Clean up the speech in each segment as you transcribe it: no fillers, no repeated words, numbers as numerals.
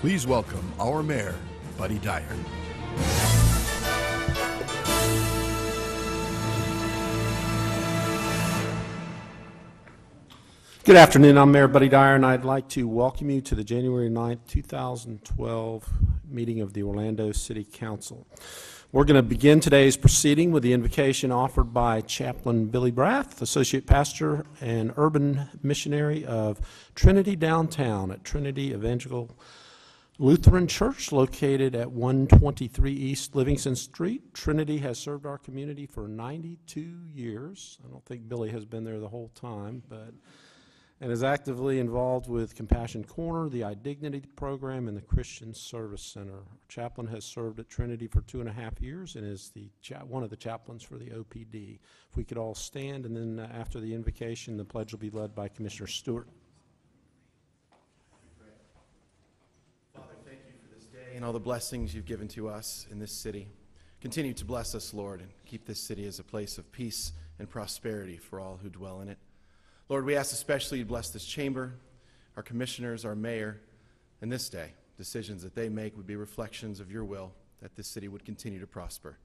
Please welcome our mayor, Buddy Dyer. Good afternoon, I'm Mayor Buddy Dyer, and I'd like to welcome you to the January 9th, 2012 meeting of the Orlando City Council. We're going to begin today's proceeding with the invocation offered by Chaplain Billy Brath, Associate Pastor and Urban Missionary of Trinity Downtown at Trinity Evangelical Lutheran Church, located at 123 East Livingston Street. Trinity has served our community for 92 years. I don't think Billy has been there the whole time, and is actively involved with Compassion Corner, the iDignity program, and the Christian Service Center. Chaplain has served at Trinity for 2.5 years and is one of the chaplains for the OPD. If we could all stand, and then after the invocation, the pledge will be led by Commissioner Stewart. Father, thank you for this day and all the blessings you've given to us in this city. Continue to bless us, Lord, and keep this city as a place of peace and prosperity for all who dwell in it. Lord, we ask especially to bless this chamber, our commissioners, our mayor, and this day. Decisions that they make would be reflections of your will, that this city would continue to prosper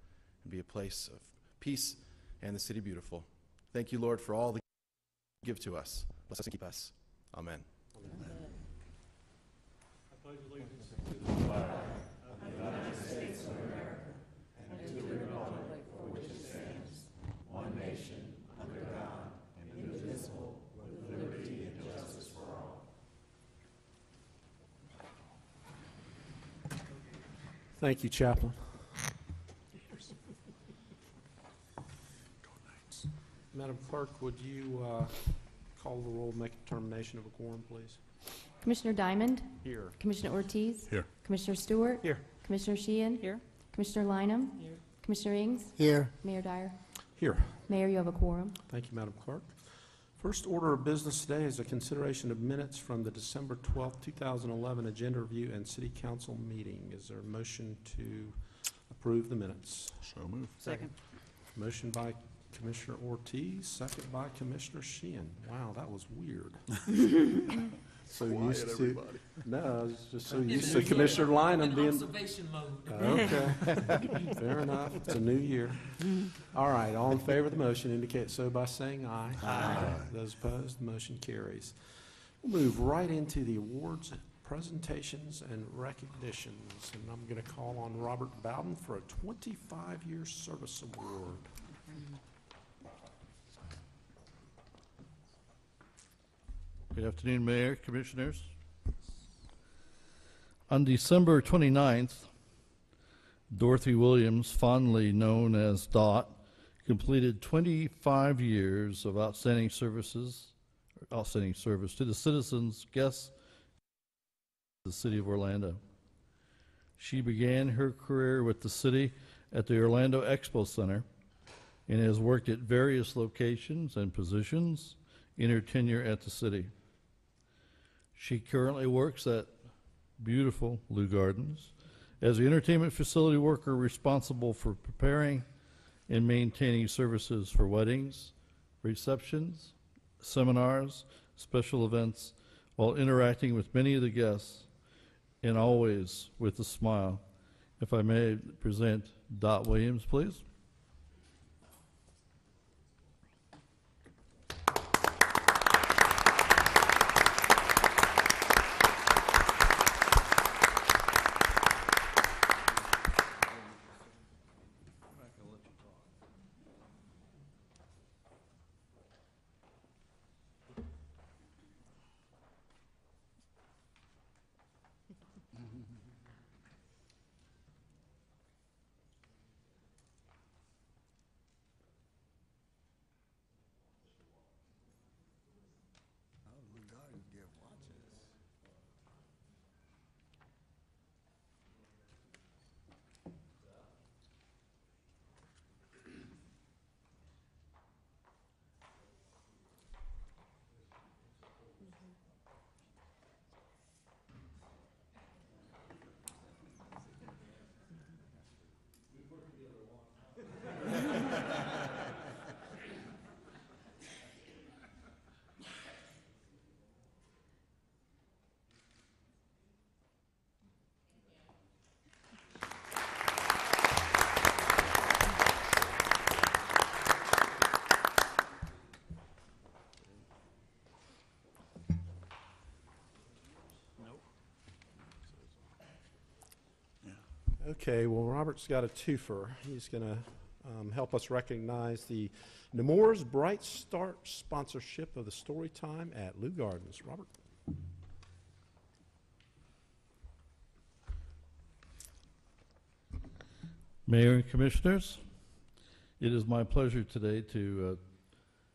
and be a place of peace and the city beautiful. Thank you, Lord, for all that you give to us. Bless us and keep us. Amen. Amen. I pledge allegiance to the flag of the United States of America and to the republic for which it stands, one nation, under God, indivisible, with liberty and justice for all. Thank you, Chaplain. Madam Clerk, would you call the roll, make a determination of a quorum, please? Commissioner Diamond? Here. Commissioner Ortiz? Here. Commissioner Stewart? Here. Commissioner Sheehan? Here. Commissioner Lynham? Here. Commissioner Ings? Here. Mayor Dyer? Here. Mayor, you have a quorum. Thank you, Madam Clerk. First order of business today is a consideration of minutes from the December 12th, 2011 agenda review and city council meeting. Is there a motion to approve the minutes? So moved. Second. Motion by Commissioner Ortiz, second by Commissioner Sheehan. Wow, that was weird. So used to, everybody. no, I was just so used to Commissioner Lynham being. Observation mode. Okay, fair enough. It's a new year. All right, all in favor of the motion indicate so by saying aye. Aye. Those opposed, the motion carries. We'll move right into the awards, presentations, and recognitions. And I'm going to call on Robert Bowden for a 25-year service award. Good afternoon, Mayor, Commissioners. On December 29th, Dorothy Williams, fondly known as Dot, completed 25 years of outstanding service to the citizens, guests, of the City of Orlando. She began her career with the city at the Orlando Expo Center and has worked at various locations and positions in her tenure at the city. She currently works at beautiful Lou Gardens as the entertainment facility worker responsible for preparing and maintaining services for weddings, receptions, seminars, special events, while interacting with many of the guests, and always with a smile. If I may present Dot Williams, please. Okay, well, Robert's got a twofer. He's going to help us recognize the Nemours Bright Start sponsorship of the story time at Lou Gardens. Robert? Mayor and Commissioners, it is my pleasure today to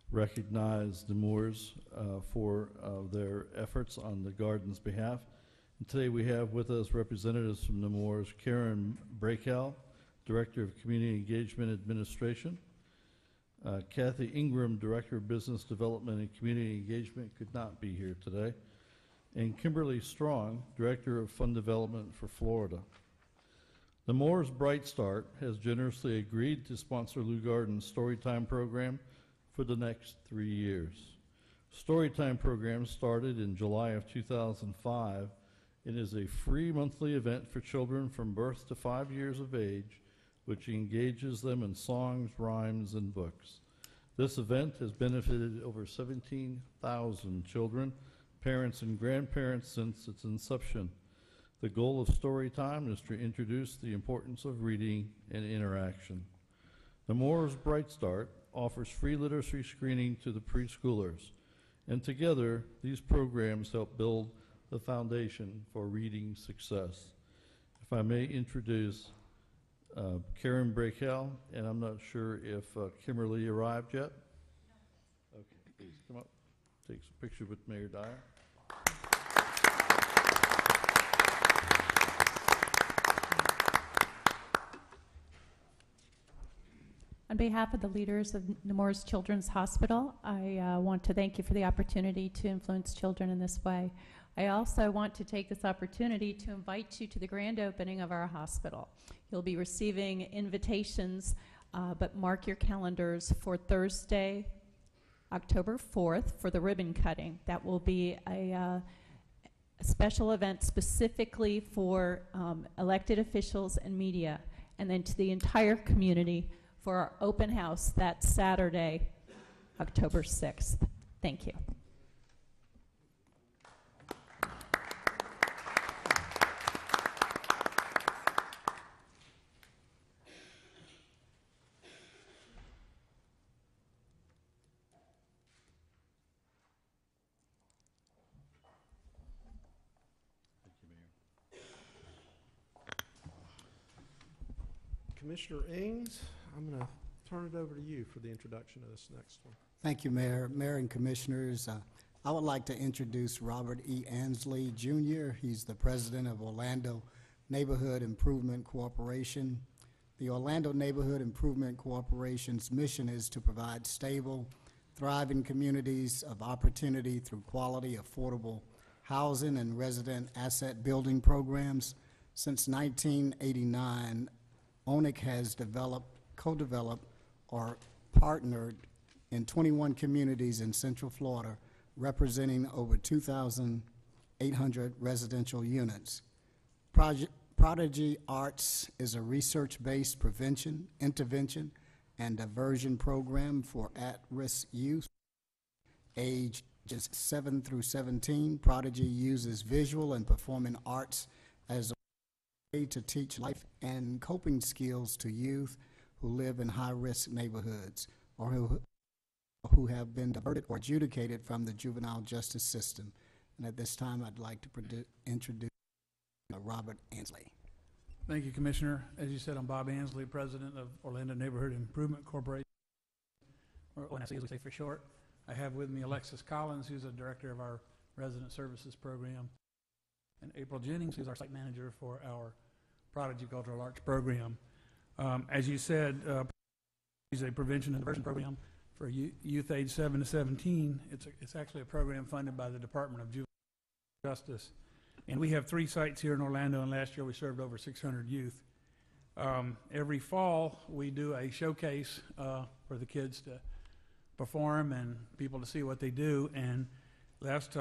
recognize Nemours for their efforts on the Garden's behalf. And today we have with us representatives from Nemours, Karen Brakel, Director of Community Engagement Administration, Kathy Ingram, Director of Business Development and Community Engagement, could not be here today, and Kimberly Strong, Director of Fund Development for Florida. Nemours Bright Start has generously agreed to sponsor Lou Garden's Storytime program for the next 3 years. Storytime program started in July of 2005 and is a free monthly event for children from birth to 5 years of age, which engages them in songs, rhymes, and books. This event has benefited over 17,000 children, parents, and grandparents since its inception. The goal of Storytime is to introduce the importance of reading and interaction. Nemours Bright Start offers free literacy screening to the preschoolers, and together these programs help build the foundation for reading success. If I may introduce Karen Brakel, and I'm not sure if Kimberly arrived yet. No. Okay, please come up, take a picture with Mayor Dyer. On behalf of the leaders of Nemours Children's Hospital, I want to thank you for the opportunity to influence children in this way. I also want to take this opportunity to invite you to the grand opening of our hospital. You'll be receiving invitations, but mark your calendars for Thursday, October 4th for the ribbon cutting. That will be a special event specifically for elected officials and media, and then to the entire community for our open house that Saturday, October 6th. Thank you. Commissioner Ings, I'm going to turn it over to you for the introduction of this next one. Thank you, Mayor. Mayor and Commissioners, I would like to introduce Robert E. Ansley, Jr. He's the president of Orlando Neighborhood Improvement Corporation. The Orlando Neighborhood Improvement Corporation's mission is to provide stable, thriving communities of opportunity through quality, affordable housing and resident asset building programs. Since 1989, ONIC has co-developed, or partnered in 21 communities in Central Florida, representing over 2,800 residential units. Prodigy Arts is a research-based prevention, intervention, and diversion program for at-risk youth ages 7 through 17. Prodigy uses visual and performing arts as a to teach life and coping skills to youth who live in high-risk neighborhoods or who have been diverted or adjudicated from the juvenile justice system. And at this time, I'd like to introduce Robert Ansley. Thank you, Commissioner. As you said, I'm Bob Ansley, President of Orlando Neighborhood Improvement Corporation, or ONSC as we say for short. I have with me Alexis Collins, who's a director of our Resident Services Program, and April Jennings, who's our site manager for our Prodigy Cultural Arts Program. As you said, it's a prevention and diversion program for youth age 7 to 17. It's actually a program funded by the Department of Juvenile Justice. And we have 3 sites here in Orlando, and last year we served over 600 youth. Every fall, we do a showcase for the kids to perform and people to see what they do. And last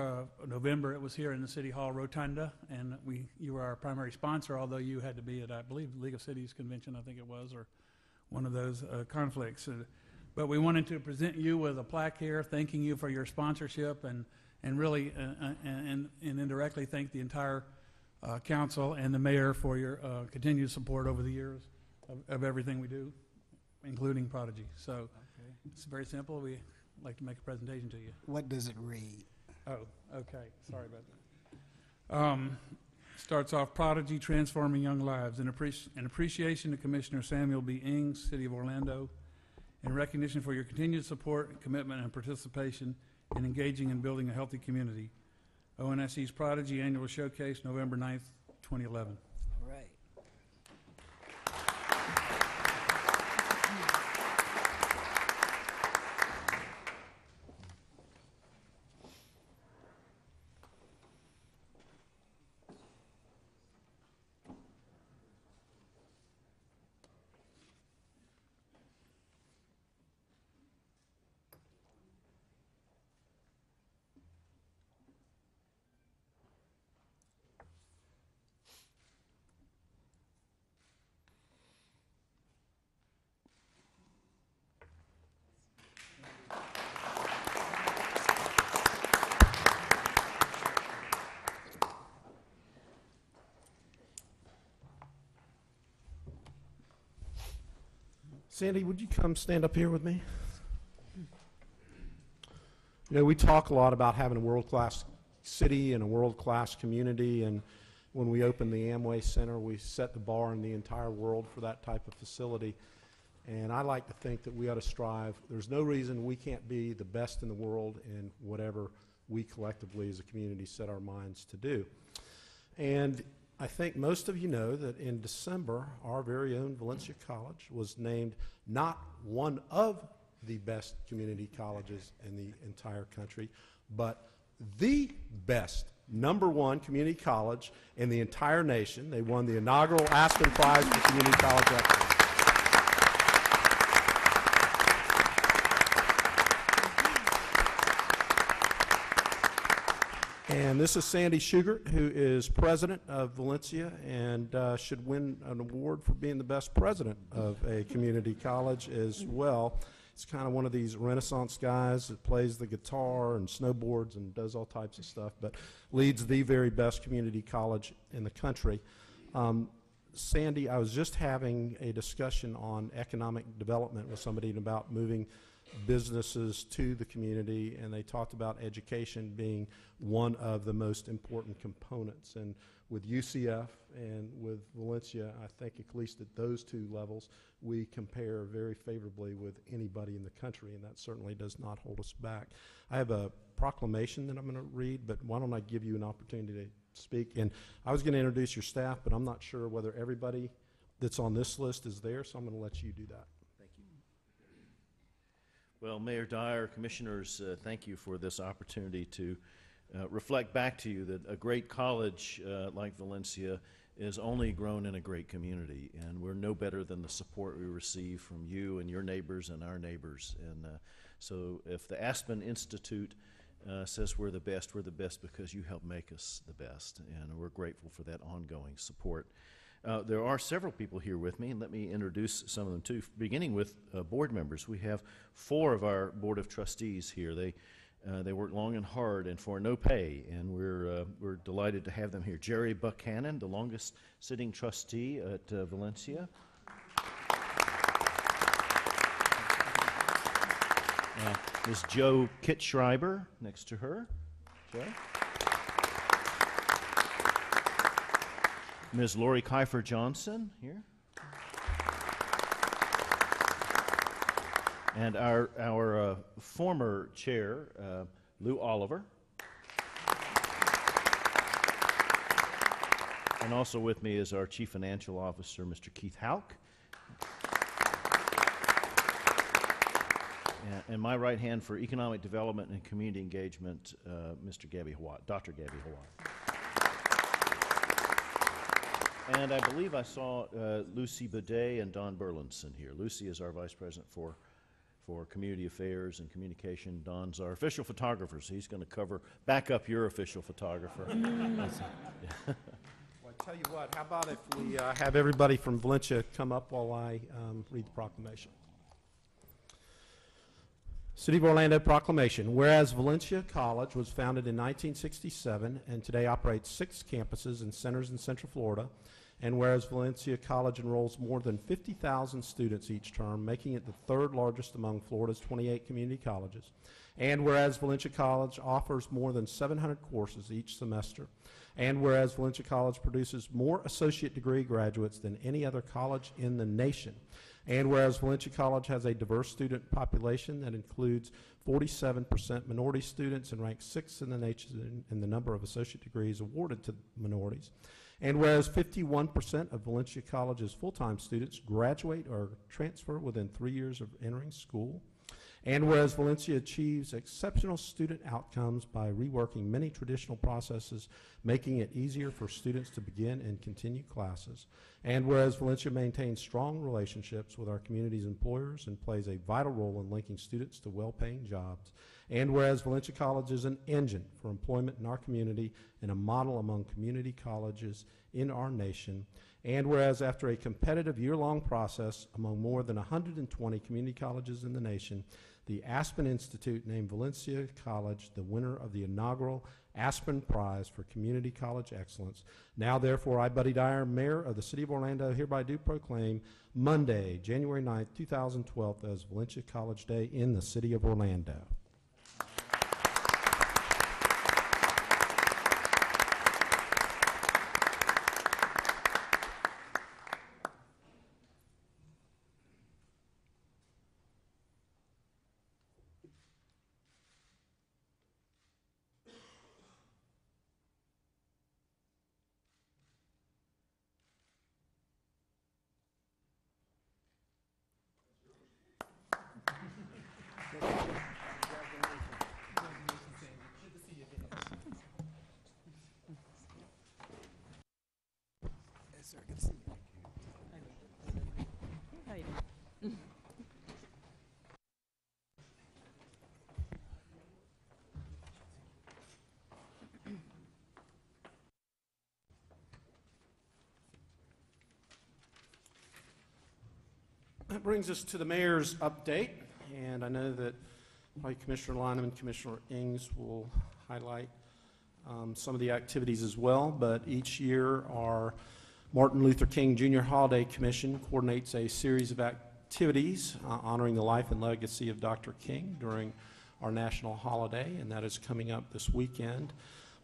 November, it was here in the City Hall Rotunda, and you were our primary sponsor, although you had to be at, I believe, the League of Cities Convention, I think it was, or one of those conflicts. But we wanted to present you with a plaque here, thanking you for your sponsorship, and really and indirectly thank the entire council and the mayor for your continued support over the years of everything we do, including Prodigy. So it's very simple. We'd like to make a presentation to you. What does it read? Oh, okay. Sorry about that. Starts off, Prodigy, Transforming Young Lives. In appreciation to Commissioner Samuel B. Ings, City of Orlando, in recognition for your continued support, commitment, and participation in engaging and building a healthy community. ONSC's Prodigy Annual Showcase, November 9th, 2011. All right. Sandy, would you come stand up here with me? You know, we talk a lot about having a world-class city and a world-class community, and when we opened the Amway Center, we set the bar in the entire world for that type of facility. And I like to think that we ought to strive. There's no reason we can't be the best in the world in whatever we collectively as a community set our minds to do. And I think most of you know that in December, our very own Valencia College was named not one of the best community colleges in the entire country, but the best #1 community college in the entire nation. They won the inaugural Aspen Prize for Community College Excellence. And this is Sandy Shugart, who is president of Valencia and should win an award for being the best president of a community college as well. It's kind of one of these Renaissance guys that plays the guitar and snowboards and does all types of stuff, but leads the very best community college in the country. Sandy, I was just having a discussion on economic development with somebody about moving businesses to the community, and they talked about education being one of the most important components. And with UCF and with Valencia, I think at least at those two levels, we compare very favorably with anybody in the country, and that certainly does not hold us back. I have a proclamation that I'm going to read, but why don't I give you an opportunity to speak? And I was going to introduce your staff, but I'm not sure whether everybody that's on this list is there, so I'm going to let you do that. Well, Mayor Dyer, Commissioners, thank you for this opportunity to reflect back to you that a great college like Valencia is only grown in a great community, and we're no better than the support we receive from you and your neighbors and our neighbors. And so if the Aspen Institute says we're the best because you help make us the best, and we're grateful for that ongoing support. There are several people here with me, and let me introduce some of them too, beginning with board members. We have 4 of our Board of Trustees here. They work long and hard and for no pay, and we're delighted to have them here. Jerry Buchanan, the longest sitting trustee at Valencia. Ms. Jo Kittschreiber next to her. Joe. Ms. Lori Kiefer Johnson here. And our former chair, Lou Oliver. And also with me is our Chief Financial Officer, Mr. Keith Houck. And my right hand for Economic Development and Community Engagement, Mr. Gabby Hawat, Dr. Gabby Hawat. And I believe I saw Lucy Baudet and Don Burlinson here. Lucy is our Vice President for Community Affairs and Communication. Don's our official photographer, so he's going to back up your official photographer. Well, I tell you what, how about if we have everybody from Valencia come up while I read the proclamation. City of Orlando proclamation. Whereas Valencia College was founded in 1967 and today operates 6 campuses and centers in Central Florida, and whereas Valencia College enrolls more than 50,000 students each term, making it the 3rd largest among Florida's 28 community colleges, and whereas Valencia College offers more than 700 courses each semester, and whereas Valencia College produces more associate degree graduates than any other college in the nation, and whereas Valencia College has a diverse student population that includes 47% minority students and ranks 6th in the nation in the number of associate degrees awarded to minorities, and whereas 51% of Valencia College's full-time students graduate or transfer within 3 years of entering school, and whereas Valencia achieves exceptional student outcomes by reworking many traditional processes, making it easier for students to begin and continue classes, and whereas Valencia maintains strong relationships with our community's employers and plays a vital role in linking students to well-paying jobs, and whereas Valencia College is an engine for employment in our community and a model among community colleges in our nation, and whereas after a competitive year-long process among more than 120 community colleges in the nation, the Aspen Institute named Valencia College the winner of the inaugural Aspen Prize for Community College Excellence. Now, therefore, I, Buddy Dyer, Mayor of the City of Orlando, hereby do proclaim Monday, January 9th, 2012, as Valencia College Day in the City of Orlando. That brings us to the mayor's update, and I know that probably Commissioner Lynham and Commissioner Ings will highlight some of the activities as well, but each year our Martin Luther King Jr. Holiday Commission coordinates a series of activities honoring the life and legacy of Dr. King during our national holiday, and that is coming up this weekend.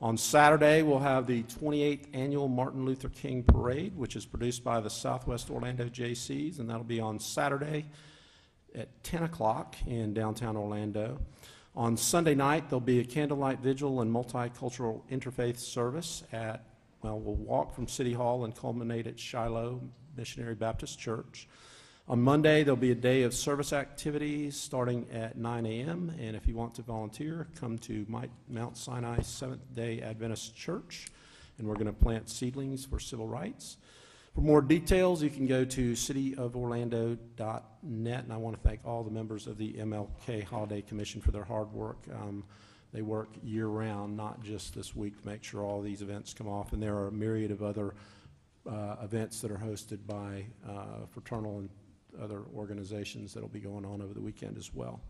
On Saturday, we'll have the 28th Annual Martin Luther King Parade, which is produced by the Southwest Orlando Jaycees, and that'll be on Saturday at 10 o'clock in downtown Orlando. On Sunday night, there'll be a candlelight vigil and multicultural interfaith service at, well, we'll walk from City Hall and culminate at Shiloh Missionary Baptist Church. On Monday, there'll be a day of service activities starting at 9 a.m., and if you want to volunteer, come to Mount Sinai Seventh-day Adventist Church, and we're going to plant seedlings for civil rights. For more details, you can go to cityoforlando.net, and I want to thank all the members of the MLK Holiday Commission for their hard work. They work year-round, not just this week, to make sure all these events come off, and there are a myriad of other events that are hosted by fraternal and other organizations that will be going on over the weekend as well.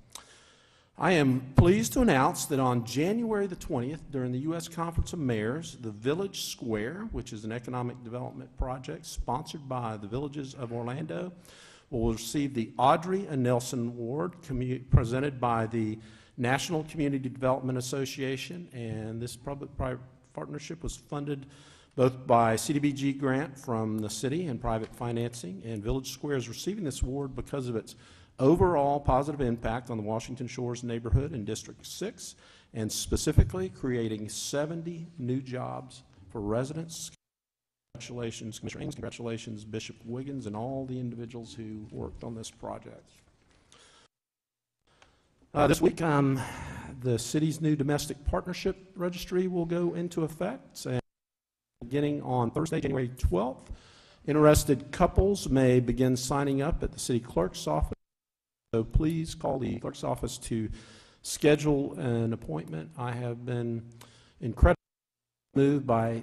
I am pleased to announce that on January the 20th, during the U.S. Conference of Mayors, the Village Square, which is an economic development project sponsored by the Villages of Orlando, will receive the Audrey A. Nelson Award presented by the National Community Development Association, and this public-private partnership was funded both by CDBG grant from the city and private financing, and Village Square is receiving this award because of its overall positive impact on the Washington Shores neighborhood in District 6, and specifically creating 70 new jobs for residents. Congratulations, Commissioner Ings, congratulations, Bishop Wiggins, and all the individuals who worked on this project. This week, the city's new domestic partnership registry will go into effect. Beginning on Thursday, January 12th, interested couples may begin signing up at the city clerk's office. So please call the clerk's office to schedule an appointment. I have been incredibly moved by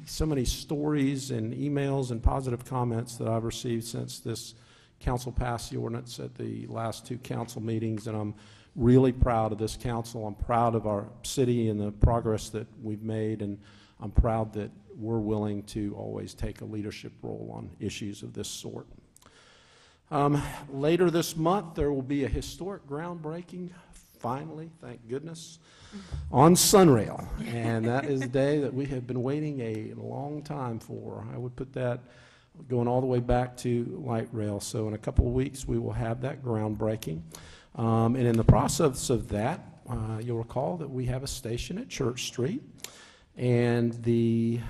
so many stories and emails and positive comments that I've received since this council passed the ordinance at the last 2 council meetings, and I'm really proud of this council. I'm proud of our city and the progress that we've made, and I'm proud that we're willing to always take a leadership role on issues of this sort. Later this month, there will be a historic groundbreaking, finally, thank goodness, on Sunrail. And that is a day that we have been waiting a long time for. I would put that going all the way back to light rail. So in a couple of weeks, we will have that groundbreaking. And in the process of that, you'll recall that we have a station at Church Street. And the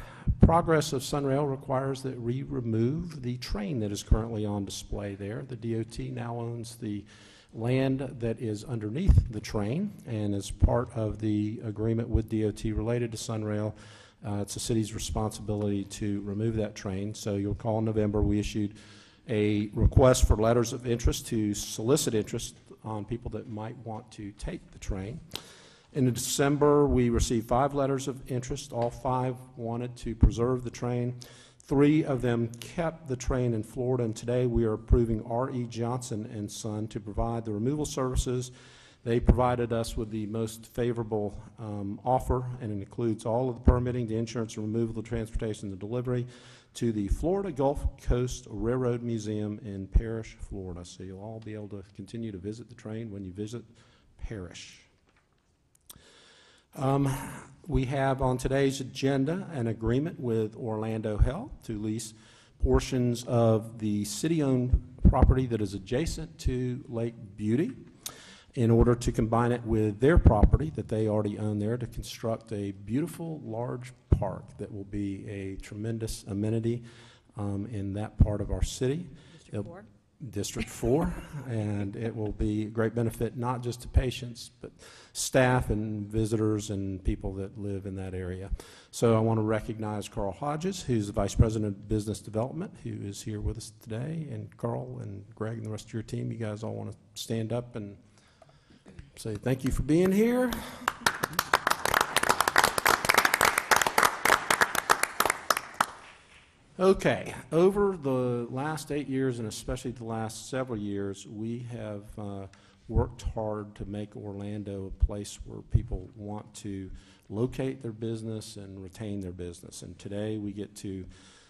progress of Sunrail requires that we remove the train that is currently on display there. The DOT now owns the land that is underneath the train, and as part of the agreement with DOT related to Sunrail, it's the city's responsibility to remove that train. So you'll recall in November we issued a request for letters of interest to solicit interest on people that might want to take the train. In December, we received 5 letters of interest. All 5 wanted to preserve the train. 3 of them kept the train in Florida, and today we are approving R.E. Johnson and Son to provide the removal services. They provided us with the most favorable offer, and it includes all of the permitting, the insurance, the removal, the transportation, the delivery to the Florida Gulf Coast Railroad Museum in Parrish, Florida. So you'll all be able to continue to visit the train when you visit Parrish. We have on today's agenda an agreement with Orlando Health to lease portions of the city-owned property that is adjacent to Lake Beauty in order to combine it with their property that they already own there to construct a beautiful large park that will be a tremendous amenity in that part of our city. District 4, and it will be a great benefit not just to patients, but staff and visitors and people that live in that area. So I want to recognize Carl Hodges, who's the Vice President of Business Development, who is here with us today. And Carl and Greg and the rest of your team, you guys all want to stand up and say thank you for being here. Okay, over the last 8 years, and especially the last several years, we have worked hard to make Orlando a place where people want to locate their business and retain their business. And today we get to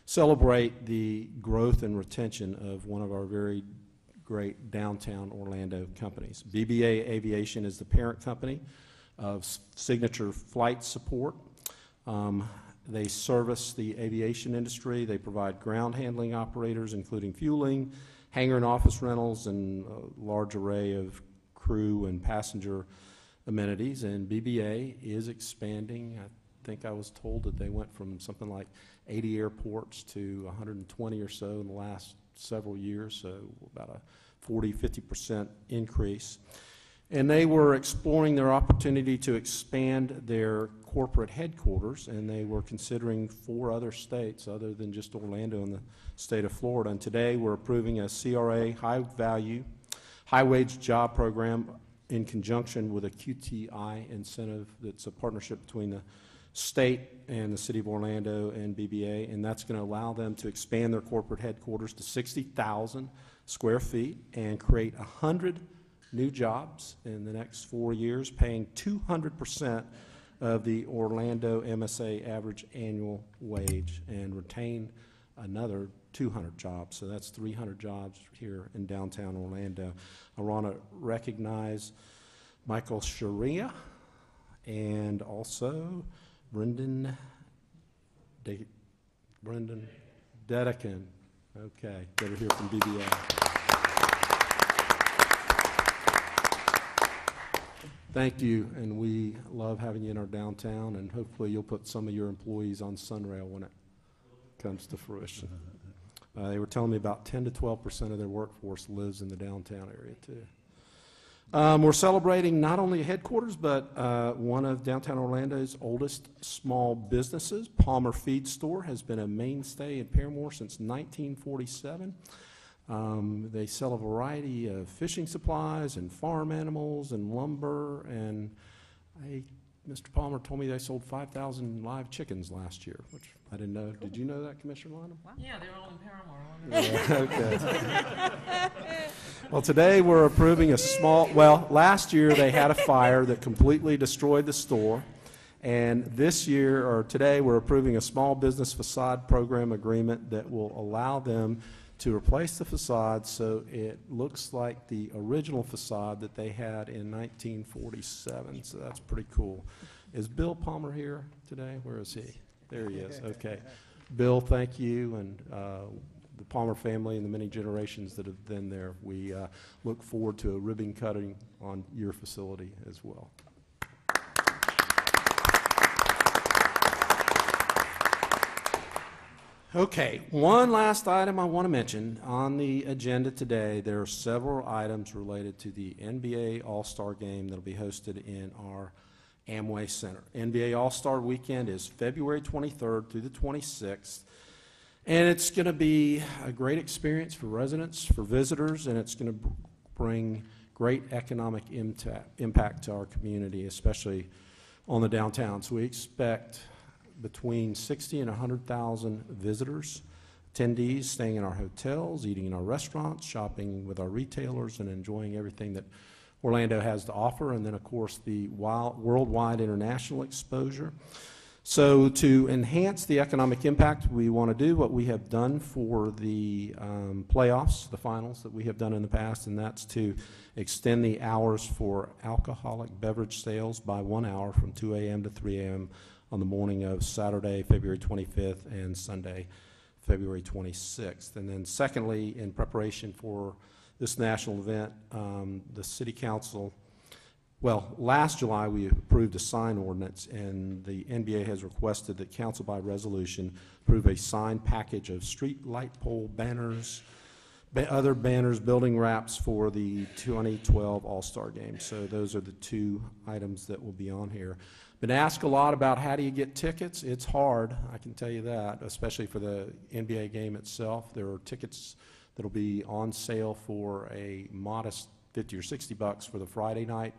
celebrate the growth and retention of one of our very great downtown Orlando companies. BBA Aviation is the parent company of Signature Flight Support. They service the aviation industry. They provide ground handling operators, including fueling, hangar and office rentals, and a large array of crew and passenger amenities. And BBA is expanding. I think I was told that they went from something like 80 airports to 120 or so in the last several years, so about a 40–50% increase. And they were exploring their opportunity to expand their corporate headquarters, and they were considering 4 other states other than just Orlando and the state of Florida. And today we're approving a CRA high-value, high-wage job program in conjunction with a QTI incentive that's a partnership between the state and the city of Orlando and BBA, and that's going to allow them to expand their corporate headquarters to 60,000 square feet and create 100 new jobs in the next 4 years, paying 200% of the Orlando MSA average annual wage, and retain another 200 jobs. So that's 300 jobs here in downtown Orlando. I want to recognize Michael Sharia and also Brendan Dedekin. Okay, that are here from BBA. Thank you, and we love having you in our downtown, and hopefully you'll put some of your employees on Sunrail when it comes to fruition. They were telling me about 10 to 12% of their workforce lives in the downtown area, too. We're celebrating not only headquarters, but one of downtown Orlando's oldest small businesses. Palmer Feed Store has been a mainstay in Paramore since 1947. They sell a variety of fishing supplies and farm animals and lumber, and I Mr. Palmer told me they sold 5,000 live chickens last year, which I didn't know. Did you know that, Commissioner Lineham? Yeah, they're all in Paramore. Yeah, okay. Well, today we're approving a small, well, last year they had a fire that completely destroyed the store. And this year, or today, we're approving a small business facade program agreement that will allow them to replace the facade so it looks like the original facade that they had in 1947. So that's pretty cool. Is Bill Palmer here today? Where is he? There he is. Okay. Bill, thank you, and the Palmer family and the many generations that have been there. We look forward to a ribbon cutting on your facility as well. Okay, one last item I want to mention. On the agenda today, there are several items related to the NBA All-Star Game that will be hosted in our Amway Center. NBA All-Star Weekend is February 23rd through the 26th, and it's going to be a great experience for residents, for visitors, and it's going to bring great economic impact to our community, especially on the downtown. So we expect between 60 and 100,000 visitors, attendees staying in our hotels, eating in our restaurants, shopping with our retailers, and enjoying everything that Orlando has to offer, and then, of course, the worldwide international exposure. So to enhance the economic impact, we want to do what we have done for the playoffs, the finals that we have done in the past, and that's to extend the hours for alcoholic beverage sales by 1 hour from 2 a.m. to 3 a.m. on the morning of Saturday, February 25th, and Sunday, February 26th. And then secondly, in preparation for this national event, the City Council, well, last July we approved a sign ordinance, and the NBA has requested that Council by resolution approve a sign package of street light pole banners, other banners, building wraps for the 2012 All-Star Game. So those are the two items that will be on here. Been asked a lot about how do you get tickets. It's hard, I can tell you that, especially for the NBA game itself. There are tickets that will be on sale for a modest $50 or $60 for the Friday night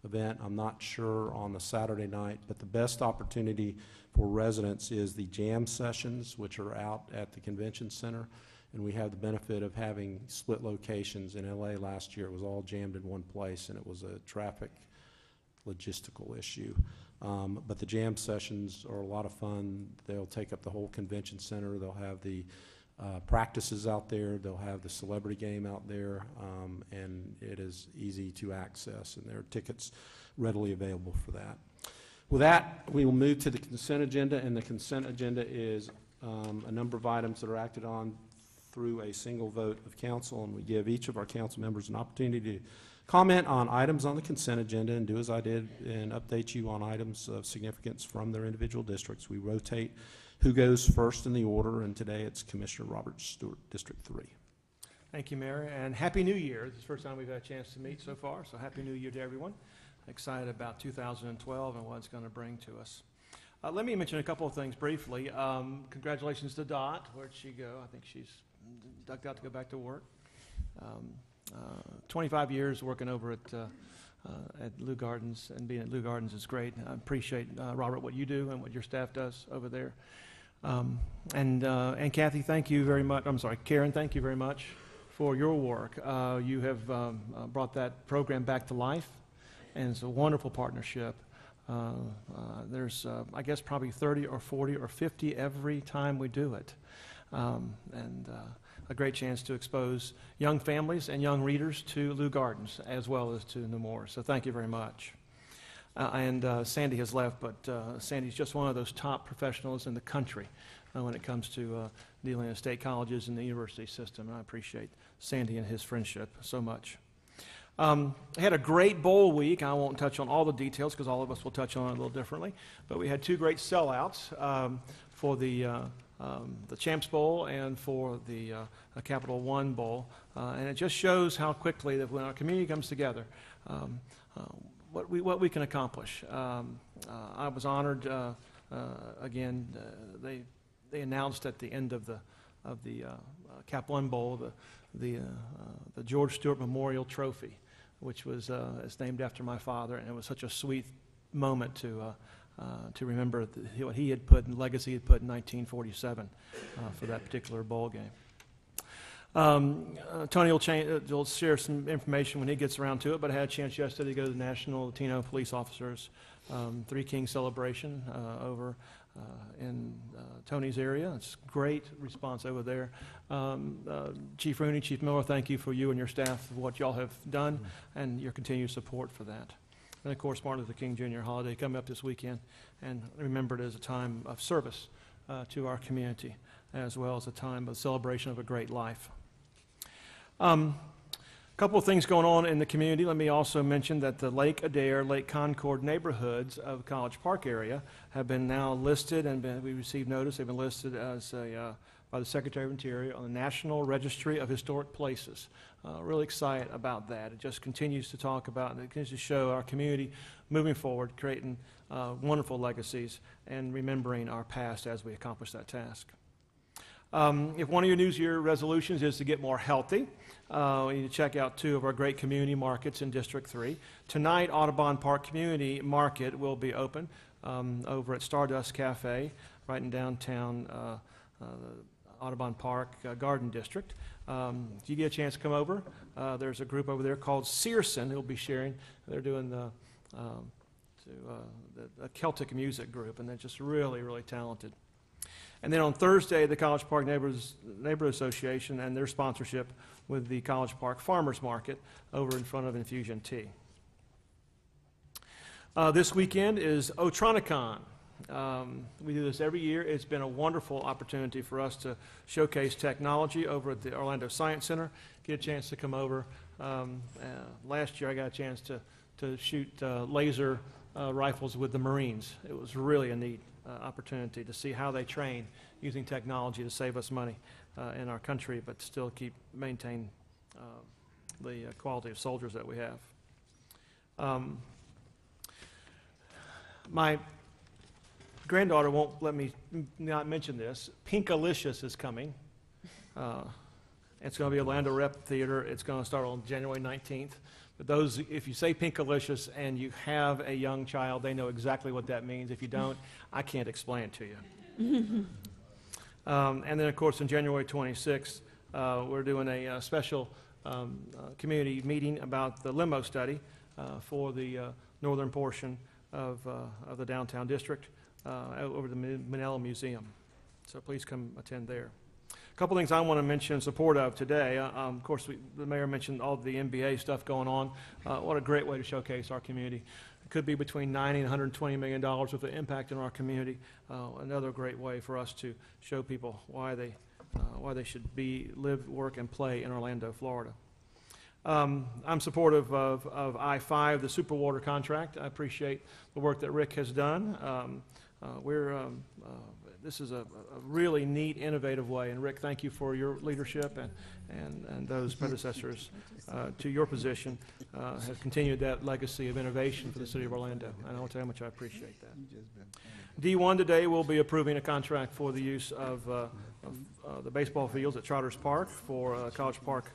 event. I'm not sure on the Saturday night, but the best opportunity for residents is the jam sessions, which are out at the convention center. And we have the benefit of having split locations. In LA last year, it was all jammed in one place, and it was a traffic logistical issue. But the jam sessions are a lot of fun. They'll take up the whole convention center. They'll have the practices out there. They'll have the celebrity game out there, and it is easy to access, and there are tickets readily available for that. With that, we will move to the consent agenda, and the consent agenda is a number of items that are acted on through a single vote of council, and we give each of our council members an opportunity to comment on items on the consent agenda and do as I did and update you on items of significance from their individual districts. We rotate who goes first in the order, and today it's Commissioner Robert Stewart, District 3. Thank you, Mayor, and Happy New Year. This is the first time we've had a chance to meet so far, so Happy New Year to everyone. Excited about 2012 and what it's going to bring to us. Let me mention a couple of things briefly. Congratulations to Dot. Where'd she go? I think she's ducked out to go back to work. 25 years working over at Lou Gardens, and being at Lou Gardens is great. I appreciate, Robert, what you do and what your staff does over there. And Kathy, thank you very much. I'm sorry, Karen, thank you very much for your work. You have brought that program back to life, and it's a wonderful partnership. There's, I guess, probably 30 or 40 or 50 every time we do it. A great chance to expose young families and young readers to Lou Gardens as well as to Nemours. So thank you very much. Sandy has left, but Sandy's just one of those top professionals in the country when it comes to dealing with state colleges and the university system. And I appreciate Sandy and his friendship so much. I had a great bowl week. I won't touch on all the details because all of us will touch on it a little differently. But we had two great sellouts for the Champs Bowl and for the Capital One Bowl. And it just shows how quickly that when our community comes together, what we can accomplish. I was honored again. They announced at the end of the Cap One Bowl the George Stewart Memorial Trophy, which was it's named after my father, and it was such a sweet moment to remember what he had put and legacy he had put in 1947 for that particular bowl game. Tony will share some information when he gets around to it, but I had a chance yesterday to go to the National Latino Police Officers Three Kings celebration over in Tony's area. It's great response over there. Chief Rooney, Chief Miller, thank you for you and your staff for what y'all have done and your continued support for that. And of course, Martin Luther King Jr. holiday coming up this weekend, and remember it as a time of service to our community, as well as a time of celebration of a great life. A couple of things going on in the community. Let me also mention that the Lake Adair, Lake Concord neighborhoods of College Park area have been now listed, and we received notice they've been listed as by the Secretary of Interior on the National Registry of Historic Places. Really excited about that. It just continues to talk about, and it continues to show our community moving forward, creating wonderful legacies, and remembering our past as we accomplish that task. If one of your New Year resolutions is to get more healthy, you need to check out 2 of our great community markets in District 3. Tonight, Audubon Park Community Market will be open over at Stardust Cafe, right in downtown Audubon Park Garden District. If you get a chance to come over, there's a group over there called Searson who will be sharing. They're doing the Celtic music group, and they're just really, really talented. And then on Thursday, the College Park Neighborhood Association and their sponsorship with the College Park Farmers Market over in front of Infusion Tea. This weekend is Otronicon. We do this every year. It's been a wonderful opportunity for us to showcase technology over at the Orlando Science Center. Get a chance to come over. Last year I got a chance to shoot laser rifles with the Marines. It was really a neat opportunity to see how they train using technology to save us money in our country, but still maintain the quality of soldiers that we have. My granddaughter won't let me not mention this. Pinkalicious is coming. It's going to be Orlando Rep Theater. It's going to start on January 19th. But those, if you say Pinkalicious and you have a young child, they know exactly what that means. If you don't, I can't explain it to you. And then, of course, on January 26th, we're doing a special community meeting about the limo study for the northern portion of the downtown district over the Manila Museum. So please come attend there. A couple things I want to mention in support of today. Of course, the mayor mentioned all the NBA stuff going on. What a great way to showcase our community. It could be between $90 and $120 million with the impact in our community. Another great way for us to show people why they should live, work, and play in Orlando, Florida. I'm supportive of I-5, the Superwater contract. I appreciate the work that Rick has done. This is a really neat, innovative way, and Rick, thank you for your leadership and those predecessors to your position have continued that legacy of innovation for the city of Orlando, and I want to tell you how much I appreciate that. D1 today will be approving a contract for the use of the baseball fields at Trotters Park for College Park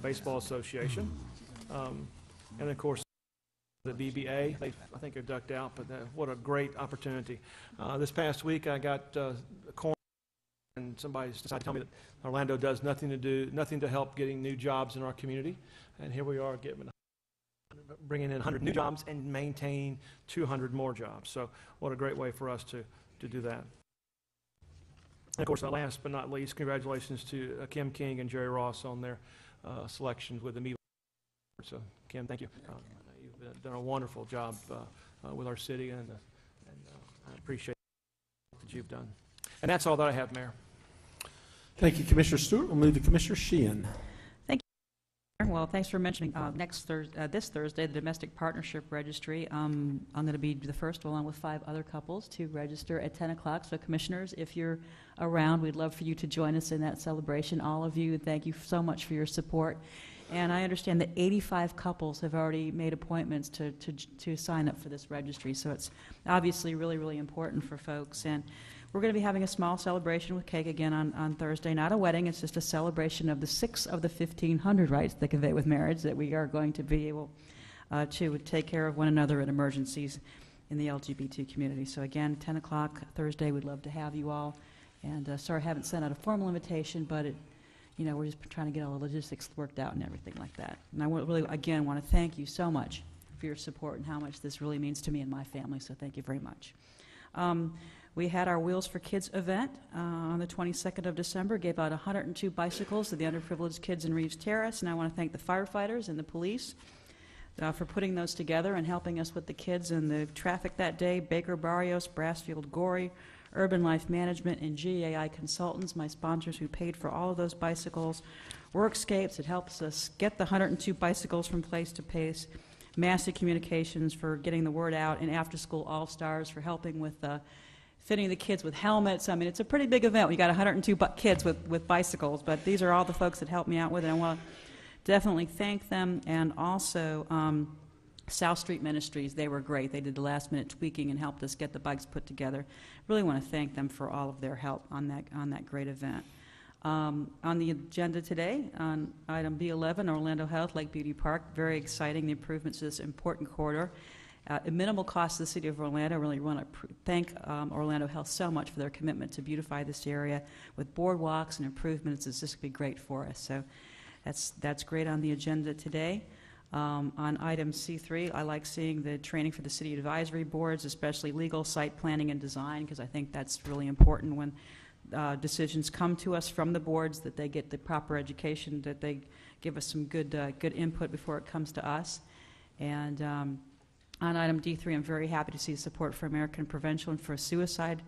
Baseball Association, and of course the BBA. I think they're ducked out, but what a great opportunity. This past week I got a corn, and somebody decided to tell me that Orlando does nothing to help getting new jobs in our community, and here we are bringing in 100 new jobs and maintaining 200 more jobs. So what a great way for us to do that. And of course, last but not least, congratulations to Kim King and Jerry Ross on their selections with the MEVA. So Kim, thank you. You've done a wonderful job with our city, and I appreciate what you've done. And that's all that I have, Mayor. Thank you, Commissioner Stewart. We'll move to Commissioner Sheehan. Thank you. Well, thanks for mentioning this Thursday, the Domestic Partnership Registry. I'm going to be the first, along with 5 other couples, to register at 10 o'clock. So, commissioners, if you're around, we'd love for you to join us in that celebration. All of you, thank you so much for your support. And I understand that 85 couples have already made appointments to sign up for this registry. So it's obviously really, really important for folks. And we're going to be having a small celebration with cake again on Thursday. Not a wedding, it's just a celebration of the 6 of the 1,500 rights that convey with marriage that we are going to be able to take care of one another in emergencies. in the LGBT community. So again, 10 o'clock Thursday, we'd love to have you all. And sorry I haven't sent out a formal invitation, but we're just trying to get all the logistics worked out and everything like that. And I really, again, want to thank you so much for your support and how much this really means to me and my family, so thank you very much. We had our Wheels for Kids event on the 22nd of December, gave out 102 bicycles to the underprivileged kids in Reeves Terrace, and I want to thank the firefighters and the police for putting those together and helping us with the kids and the traffic that day. Baker Barrios, Brassfield Gorey, Urban Life Management, and GAI Consultants, my sponsors who paid for all of those bicycles. Workscapes, it helps us get the 102 bicycles from place to place. Massive Communications for getting the word out, and After School All-Stars for helping with fitting the kids with helmets. I mean, it's a pretty big event. We got 102 kids with bicycles, but these are all the folks that helped me out with it. I want to definitely thank them, and also South Street Ministries. They were great. They did the last-minute tweaking and helped us get the bikes put together. Really want to thank them for all of their help on that great event. On the agenda today, on item B11, Orlando Health, Lake Beauty Park, very exciting, the improvements to this important corridor. At minimal cost to the city of Orlando. I really want to thank Orlando Health so much for their commitment to beautify this area with boardwalks and improvements. It's just going to be great for us. So that's great on the agenda today. On item C3, I like seeing the training for the city advisory boards, especially legal, site planning, and design, because I think that's really important when decisions come to us from the boards, that they get the proper education, that they give us some good input before it comes to us. And on item D3, I'm very happy to see support for American Prevention for Suicide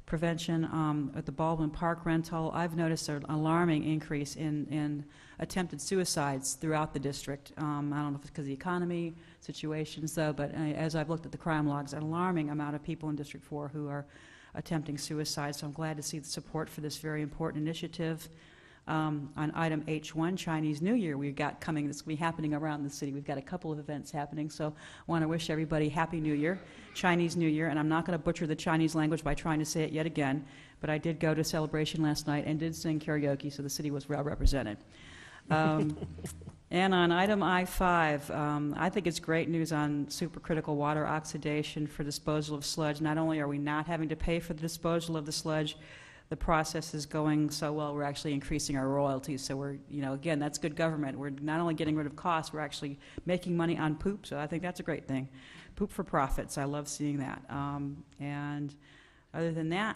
Prevention at the Baldwin Park rental. I've noticed an alarming increase in attempted suicides throughout the district. I don't know if it's because of the economy situations, though, but as I've looked at the crime logs, an alarming amount of people in District 4 who are attempting suicide, so I'm glad to see the support for this very important initiative. On item H1, Chinese New Year, we've got coming, this will be happening around the city. We've got a couple of events happening, so I want to wish everybody Happy New Year, Chinese New Year, and I'm not going to butcher the Chinese language by trying to say it yet again, but I did go to Celebration last night and did sing karaoke, so the city was well represented. And on item I5, I think it's great news on supercritical water oxidation for disposal of sludge. Not only are we not having to pay for the disposal of the sludge, the process is going so well, we're actually increasing our royalties. So we're, again, that's good government. We're not only getting rid of costs, we're actually making money on poop, so I think that's a great thing. Poop for profits, I love seeing that. And other than that,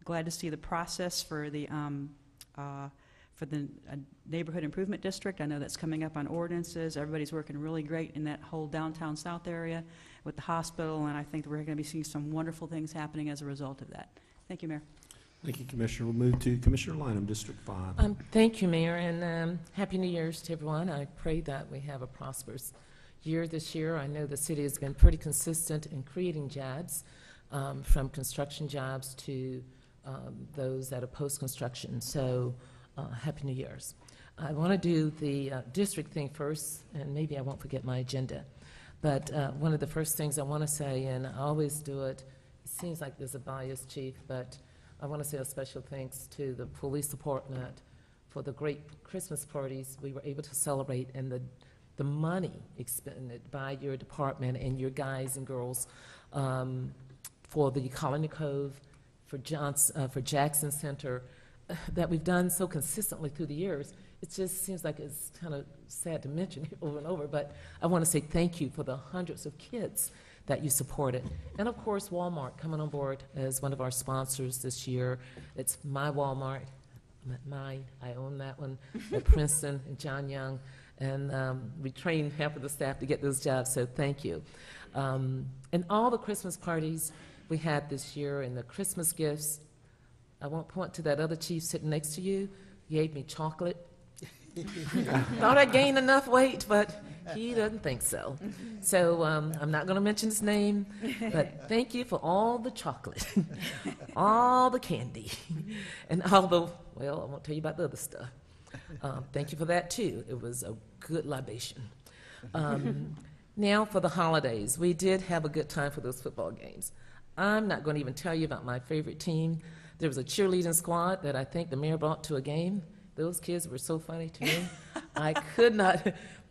glad to see the process for the neighborhood improvement district. I know that's coming up on ordinances. Everybody's working really great in that whole downtown south area with the hospital, and I think we're going to be seeing some wonderful things happening as a result of that. Thank you, Mayor. Thank you, Commissioner. We'll move to Commissioner Lineham, District 5. Thank you, Mayor, and Happy New Year's to everyone. I pray that we have a prosperous year this year. I know the city has been pretty consistent in creating jobs, from construction jobs to those that are post-construction. So Happy New Year's. I want to do the district thing first, and maybe I won't forget my agenda. But one of the first things I want to say, and I always do it, seems like there's a bias, Chief, but I want to say a special thanks to the police department for the great Christmas parties we were able to celebrate, and the money expended by your department and your guys and girls for the Colony Cove, for Jackson Center, that we've done so consistently through the years. It just seems like it's kind of sad to mention it over and over, but I want to say thank you for the hundreds of kids that you supported. And of course, Walmart coming on board as one of our sponsors this year. It's my Walmart, mine, I own that one, at Princeton and John Young. And we trained half of the staff to get those jobs, so thank you. And all the Christmas parties we had this year and the Christmas gifts, I won't point to that other chief sitting next to you. He gave me chocolate. Thought I gained enough weight, but he doesn't think so. So I'm not going to mention his name, but thank you for all the chocolate, all the candy, and all the, well, I won't tell you about the other stuff. Thank you for that, too. It was a good libation. Now for the holidays. We did have a good time for those football games. I'm not going to even tell you about my favorite team. There was a cheerleading squad that I think the mayor brought to a game. Those kids were so funny to me. I could not,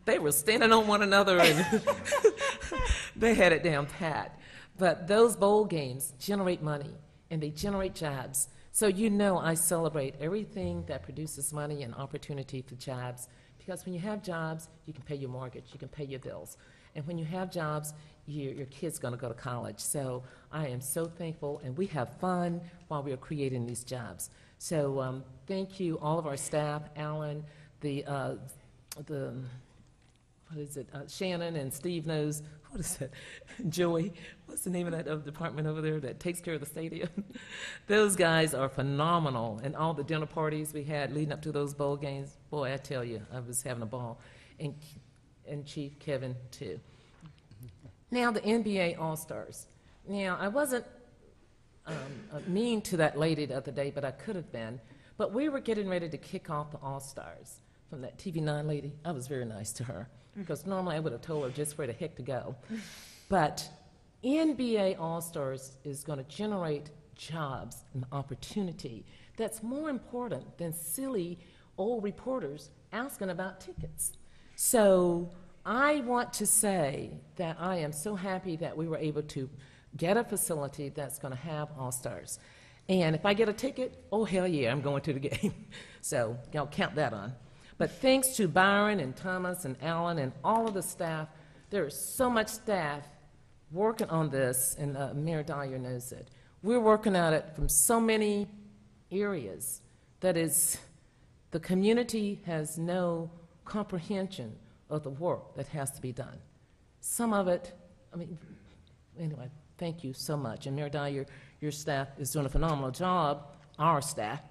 they were standing on one another and They had it down pat. But those bowl games generate money, and they generate jobs. So you know I celebrate everything that produces money and opportunity for jobs, because when you have jobs, you can pay your mortgage, you can pay your bills. And when you have jobs, your kid's going to go to college. So I am so thankful, and we have fun while we are creating these jobs. So thank you, all of our staff, Alan, Shannon and Steve knows, what is that, Joey, what's the name of that department over there that takes care of the stadium? Those guys are phenomenal, and all the dinner parties we had leading up to those bowl games, boy, I tell you, I was having a ball, and Chief Kevin, too. Now, the NBA All-Stars. Now, I wasn't mean to that lady the other day, but I could have been, but we were getting ready to kick off the All-Stars from that TV9 lady. I was very nice to her, because normally I would have told her just where the heck to go. But NBA All-Stars is going to generate jobs and opportunity that's more important than silly old reporters asking about tickets. So I want to say that I am so happy that we were able to get a facility that's going to have All-Stars. And if I get a ticket, oh, hell yeah, I'm going to the game. So y'all count that on. But thanks to Byron and Thomas and Alan and all of the staff, there is so much staff working on this, and Mayor Dyer knows it. We're working at it from so many areas that is, the community has no comprehension of the work that has to be done. Some of it, I mean, anyway, thank you so much. And Mayor Dyer, your staff is doing a phenomenal job, our staff,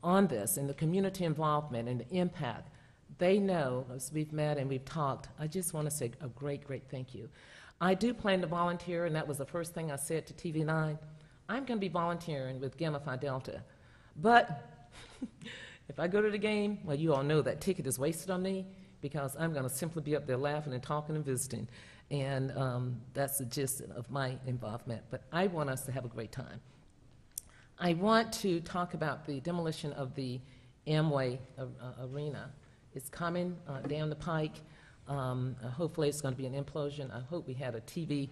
on this, and the community involvement and the impact. They know, as we've met and we've talked, I just want to say a great, great thank you. I do plan to volunteer, and that was the first thing I said to TV9. I'm going to be volunteering with Gamma Phi Delta. But if I go to the game, well, you all know that ticket is wasted on me, because I'm going to simply be up there laughing and talking and visiting. And that's the gist of my involvement. But I want us to have a great time. I want to talk about the demolition of the Amway Arena. It's coming down the pike. Hopefully it's going to be an implosion. I hope we had a TV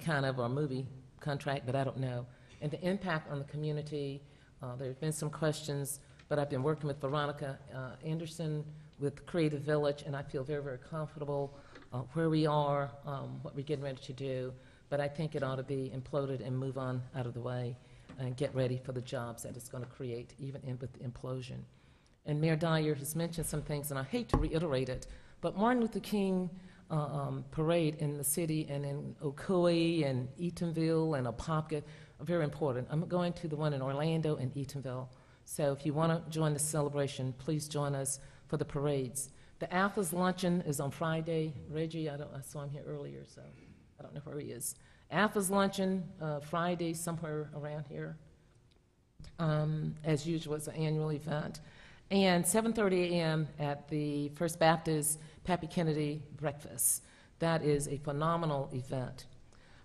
kind of or movie contract, but I don't know. And the impact on the community, there have been some questions, but I've been working with Veronica Anderson with Creative Village, and I feel very, very comfortable where we are, what we're getting ready to do. But I think it ought to be imploded and move on out of the way and get ready for the jobs that it's going to create, even with the implosion. And Mayor Dyer has mentioned some things, and I hate to reiterate it, but Martin Luther King parade in the city and in Ocoee and Eatonville and Apopka are very important. I'm going to the one in Orlando and Eatonville. So if you want to join the celebration, please join us for the parades. The AFA's luncheon is on Friday. Reggie, I saw him here earlier, so I don't know where he is. AFA's luncheon, Friday, somewhere around here. As usual, it's an annual event. And 7:30 a.m. at the First Baptist Pappy Kennedy breakfast. That is a phenomenal event.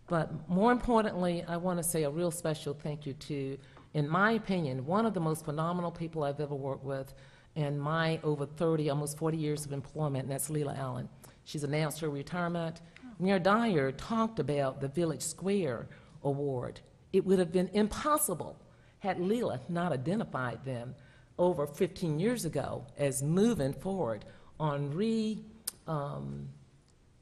But more importantly, I want to say a real special thank you to, in my opinion, one of the most phenomenal people I've ever worked with in my over 30, almost 40 years of employment, and that's Leila Allen. She's announced her retirement. Mayor Dyer talked about the Village Square Award. It would have been impossible had Leila not identified them over 15 years ago as moving forward on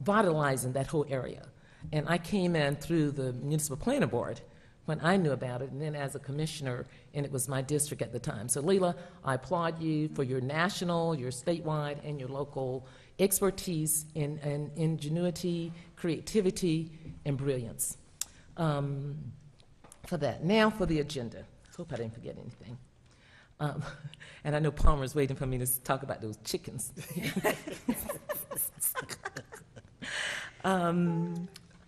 revitalizing that whole area. And I came in through the Municipal Planning Board when I knew about it, and then as a commissioner, and it was my district at the time. So Leila, I applaud you for your national, your statewide, and your local expertise in ingenuity, creativity, and brilliance. For that. Now for the agenda. Hope I didn't forget anything. And I know Palmer's waiting for me to talk about those chickens.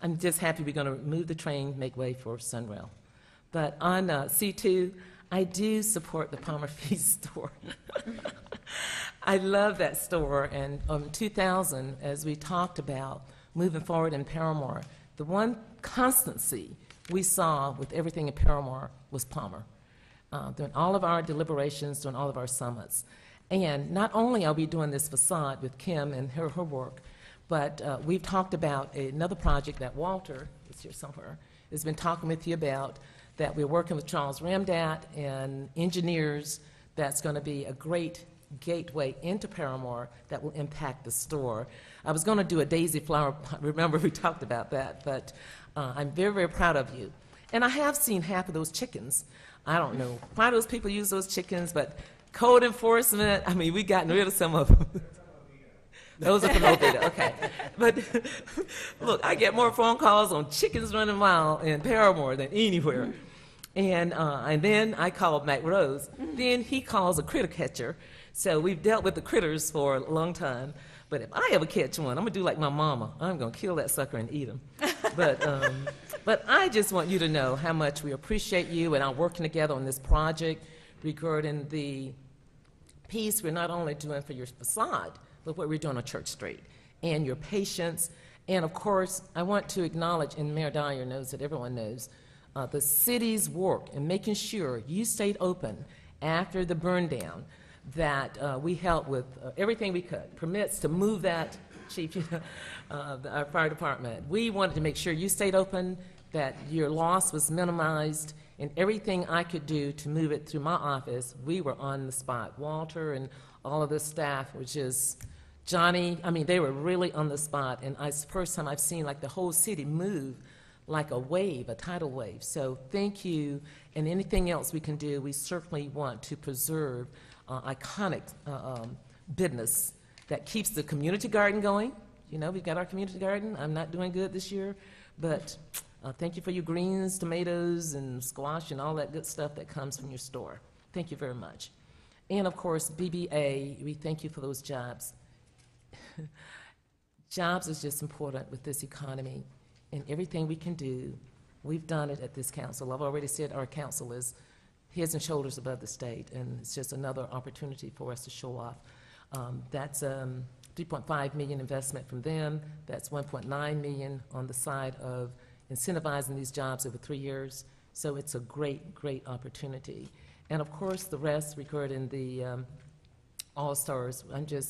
I'm just happy we're going to move the train, make way for Sunrail. But on C2, I do support the Palmer Feast store. I love that store. And 2000, as we talked about moving forward in Paramore, the one constancy we saw with everything in Paramore was Palmer. During all of our deliberations, during all of our summits. And not only are we doing this facade with Kim and her work, But we've talked about another project that Walter, is here somewhere, has been talking with you about, that we're working with Charles Ramdat and engineers. That's going to be a great gateway into Paramore that will impact the store. I was going to do a daisy flower, remember we talked about that, but I'm very, very proud of you. And I have seen half of those chickens. I don't know why those people use those chickens, but code enforcement, I mean, we've gotten rid of some of them. Those are from Oviedo, okay. But look, I get more phone calls on chickens running wild in Paramore than anywhere. And then I called Mac Rose. Then he calls a critter catcher. So we've dealt with the critters for a long time. But if I ever catch one, I'm going to do like my mama. I'm going to kill that sucker and eat him. But I just want you to know how much we appreciate you and our working together on this project regarding the piece we're not only doing for your facade, but what we're doing on Church Street, and your patience. And of course, I want to acknowledge, and Mayor Dyer knows that everyone knows, the city's work in making sure you stayed open after the burn down, that we helped with everything we could, permits to move that, Chief, our fire department. We wanted to make sure you stayed open, that your loss was minimized, and everything I could do to move it through my office, we were on the spot. Walter and all of the staff, which is Johnny, I mean, they were really on the spot, and it's the first time I've seen like the whole city move like a wave, a tidal wave. So thank you, and anything else we can do, we certainly want to preserve iconic business that keeps the community garden going. You know, we've got our community garden. I'm not doing good this year, but thank you for your greens, tomatoes, and squash, and all that good stuff that comes from your store. Thank you very much. And of course, BBA, we thank you for those jobs. Jobs is just important with this economy, and everything we can do, we've done it at this council. I've already said our council is heads and shoulders above the state, and it's just another opportunity for us to show off. That's $3.5 million investment from them. That's $1.9 million on the side of incentivizing these jobs over 3 years. So it's a great, great opportunity. And of course, the rest regarding the All-Stars,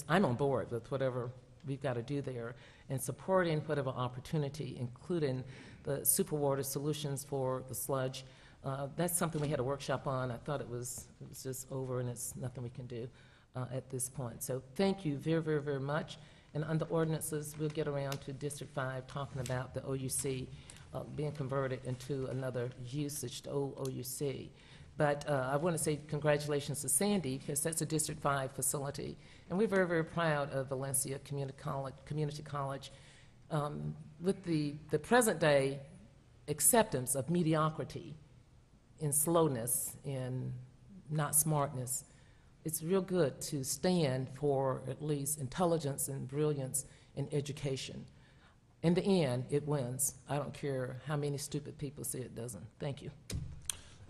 I'm on board with whatever we've got to do there, and supporting whatever opportunity, including the superwater solutions for the sludge. That's something we had a workshop on. I thought it was just over, and it's nothing we can do at this point. So thank you very, very, very much. And under ordinances, we'll get around to District 5 talking about the OUC being converted into another usage, the old OUC. But I want to say congratulations to Sandy, because that's a District 5 facility. And we're very, very proud of Valencia Community College. With the present day acceptance of mediocrity in slowness and not smartness, it's real good to stand for at least intelligence and brilliance in education. In the end, it wins. I don't care how many stupid people say it doesn't. Thank you.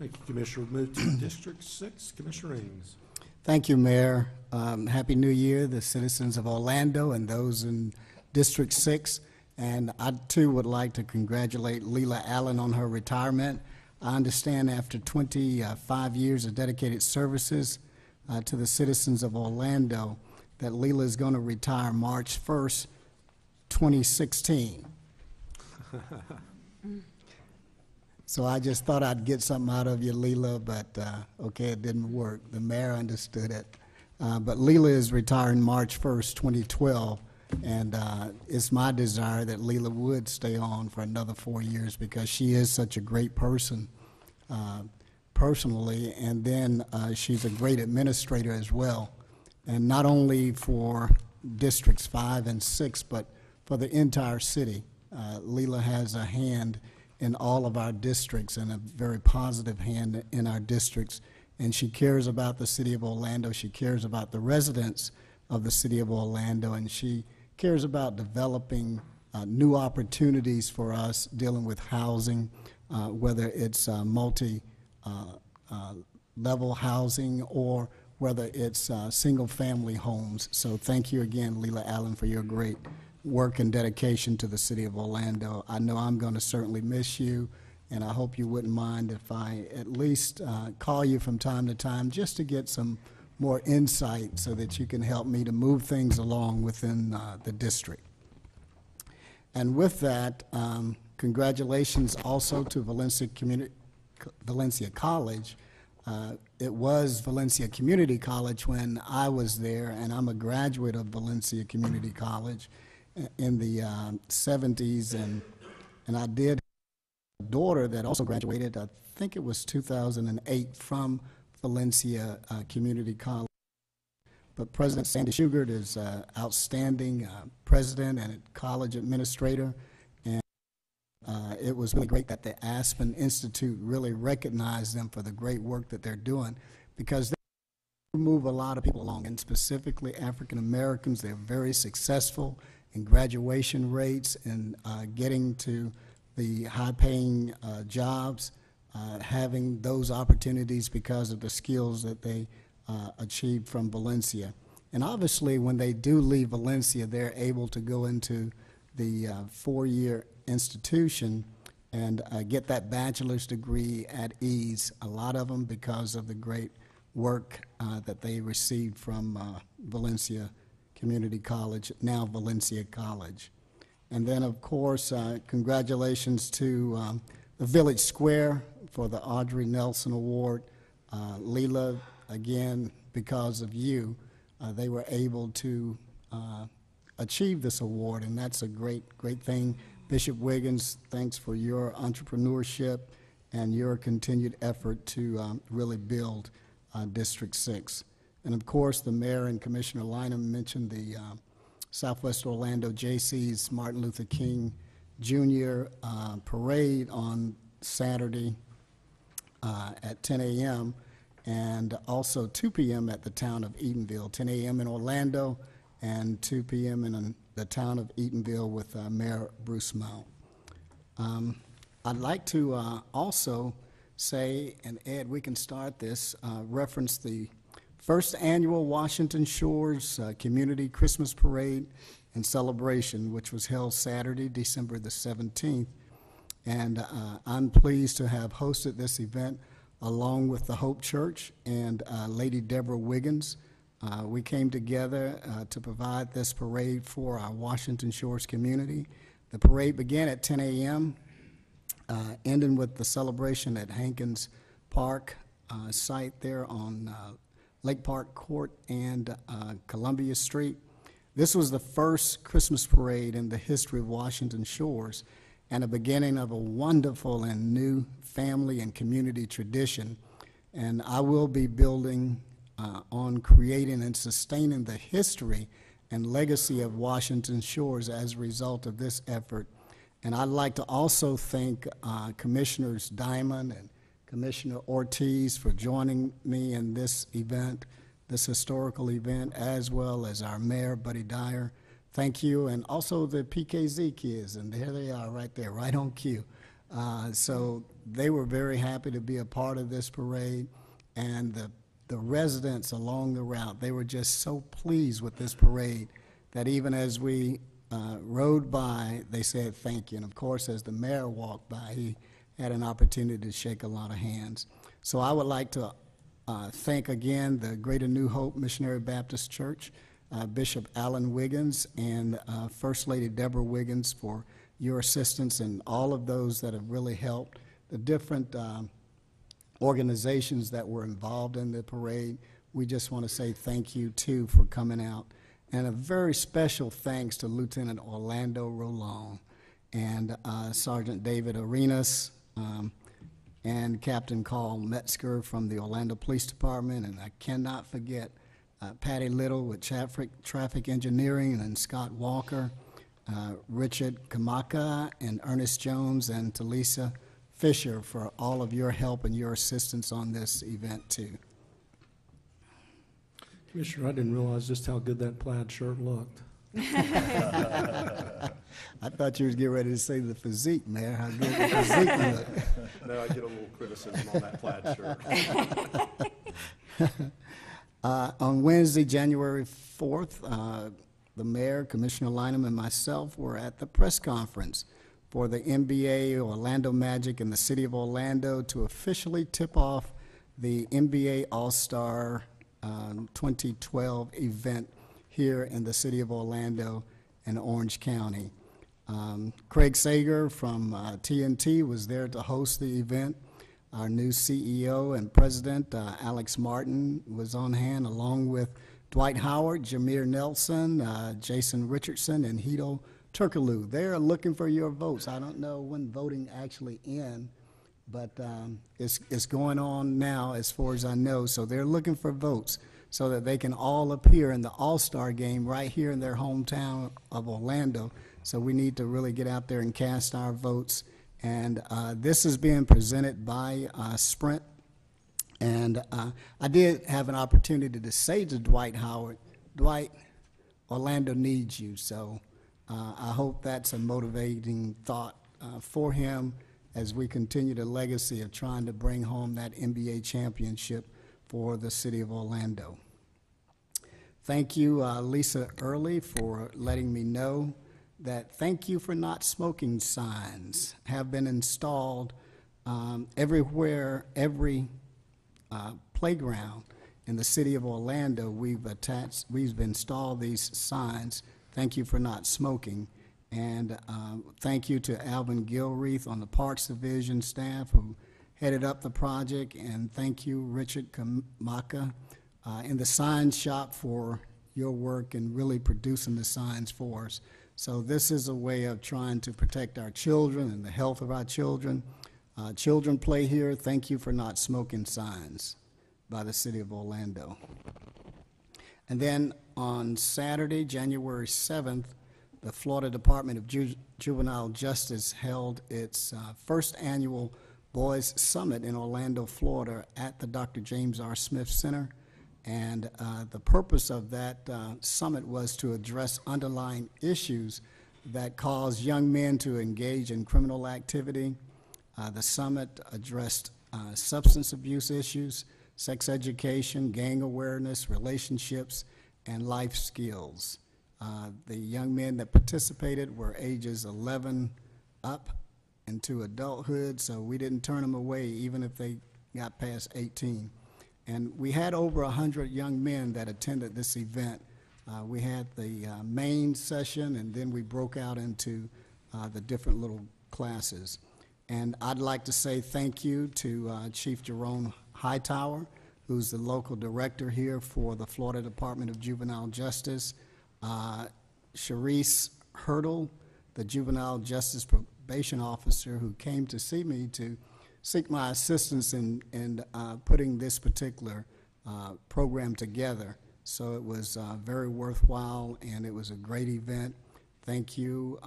Thank you, Commissioner. We'll move to District 6. Commissioner Ings. Thank you, Mayor. Happy New Year, the citizens of Orlando and those in District 6. And I, too, would like to congratulate Leila Allen on her retirement. I understand after 25 years of dedicated services to the citizens of Orlando that Leila is going to retire March 1st, 2016. So I just thought I'd get something out of you, Leila, but okay, it didn't work. The mayor understood it. But Leila is retiring March 1st, 2012, and it's my desire that Leila would stay on for another 4 years because she is such a great person personally, and then she's a great administrator as well. And not only for Districts 5 and 6, but for the entire city. Leila has a hand in all of our districts and a very positive hand in our districts. And she cares about the city of Orlando. She cares about the residents of the city of Orlando. And she cares about developing new opportunities for us dealing with housing, whether it's multi-level housing or whether it's single-family homes. So thank you again, Leila Allen, for your great work and dedication to the city of Orlando. I know I'm going to certainly miss you, and I hope you wouldn't mind if I at least call you from time to time just to get some more insight so that you can help me to move things along within the district. And with that, congratulations also to Valencia College. It was Valencia Community College when I was there, and I'm a graduate of Valencia Community College in the 70s, and I did have a daughter that also graduated, I think it was 2008, from Valencia Community College. But President Sandy Shugart is outstanding president and college administrator, and it was really great that the Aspen Institute really recognized them for the great work that they're doing, because they move a lot of people along, and specifically African Americans. They're very successful in graduation rates and getting to the high-paying jobs, having those opportunities because of the skills that they achieved from Valencia. And obviously, when they do leave Valencia, they're able to go into the four-year institution and get that bachelor's degree at ease, a lot of them because of the great work that they received from Valencia Community College, now Valencia College. And then, of course, congratulations to the Village Square for the Audrey Nelson Award. Leela, again, because of you, they were able to achieve this award, and that's a great thing. Bishop Wiggins, thanks for your entrepreneurship and your continued effort to really build District 6. And of course, the mayor and Commissioner Lynham mentioned the Southwest Orlando Jaycees Martin Luther King Jr. Parade on Saturday at 10 a.m. and also 2 p.m. at the town of Eatonville, 10 a.m. in Orlando and 2 p.m. in the town of Eatonville with Mayor Bruce Moe. I'd like to also say, and Ed, we can start this, reference the first annual Washington Shores Community Christmas Parade and Celebration, which was held Saturday, December the 17th. And I'm pleased to have hosted this event along with the Hope Church and Lady Deborah Wiggins. We came together to provide this parade for our Washington Shores community. The parade began at 10 a.m., ending with the celebration at Hankins Park site there on Lake Park Court and Columbia Street. This was the first Christmas parade in the history of Washington Shores and a beginning of a wonderful and new family and community tradition. And I will be building on creating and sustaining the history and legacy of Washington Shores as a result of this effort. And I'd like to also thank Commissioners Diamond and Commissioner Ortiz for joining me in this event, this historical event, as well as our Mayor, Buddy Dyer. Thank you, and also the PKZ kids, and there they are right there, right on cue. So they were very happy to be a part of this parade, and the residents along the route, they were just so pleased with this parade that even as we rode by, they said thank you. And of course, as the mayor walked by, he had an opportunity to shake a lot of hands. So I would like to thank again the Greater New Hope Missionary Baptist Church, Bishop Alan Wiggins, and First Lady Deborah Wiggins for your assistance, and all of those that have really helped, the different organizations that were involved in the parade. We just want to say thank you, too, for coming out. And a very special thanks to Lieutenant Orlando Rolon and Sergeant David Arenas and Captain Carl Metzger from the Orlando Police Department. And I cannot forget Patty Little with Traffic Engineering, and Scott Walker, Richard Kamaka, and Ernest Jones, and Talisa Fisher for all of your help and your assistance on this event, too. Commissioner, I didn't realize just how good that plaid shirt looked. I thought you was getting ready to say the physique, Mayor, how good the physique looked. No, I get a little criticism on that plaid shirt. On Wednesday, January 4th, the mayor, Commissioner Lynham, and myself were at the press conference for the NBA Orlando Magic in the city of Orlando to officially tip off the NBA All-Star 2012 event here in the city of Orlando and Orange County. Craig Sager from TNT was there to host the event. Our new CEO and president, Alex Martin, was on hand, along with Dwight Howard, Jameer Nelson, Jason Richardson, and Hito Turkaloo. They're looking for your votes. I don't know when voting actually ends, but it's going on now as far as I know. So they're looking for votes so that they can all appear in the All-Star game right here in their hometown of Orlando. So we need to really get out there and cast our votes. And this is being presented by Sprint. And I did have an opportunity to say to Dwight Howard, Dwight, Orlando needs you. So I hope that's a motivating thought for him as we continue the legacy of trying to bring home that NBA championship for the city of Orlando. Thank you, Lisa Early, for letting me know that thank you for not smoking signs have been installed everywhere, every playground in the city of Orlando. We've installed these signs. Thank you for not smoking. And thank you to Alvin Gilreath on the Parks Division staff who headed up the project, and thank you, Richard Kamaka, in the sign shop for your work and really producing the signs for us. So this is a way of trying to protect our children and the health of our children. Children play here. Thank you for not smoking signs by the city of Orlando. And then on Saturday, January 7th, the Florida Department of Juvenile Justice held its first annual Boys Summit in Orlando, Florida at the Dr. James R. Smith Center. And the purpose of that summit was to address underlying issues that cause young men to engage in criminal activity. The summit addressed substance abuse issues, sex education, gang awareness, relationships, and life skills. The young men that participated were ages 11 up into adulthood, so we didn't turn them away even if they got past 18. And we had over 100 young men that attended this event. We had the main session, and then we broke out into the different little classes. And I'd like to say thank you to Chief Jerome Hightower, who's the local director here for the Florida Department of Juvenile Justice, Sharice Hurdle, the Juvenile Justice Probation Officer, who came to see me to seek my assistance in putting this particular program together. So it was very worthwhile, and it was a great event. Thank you.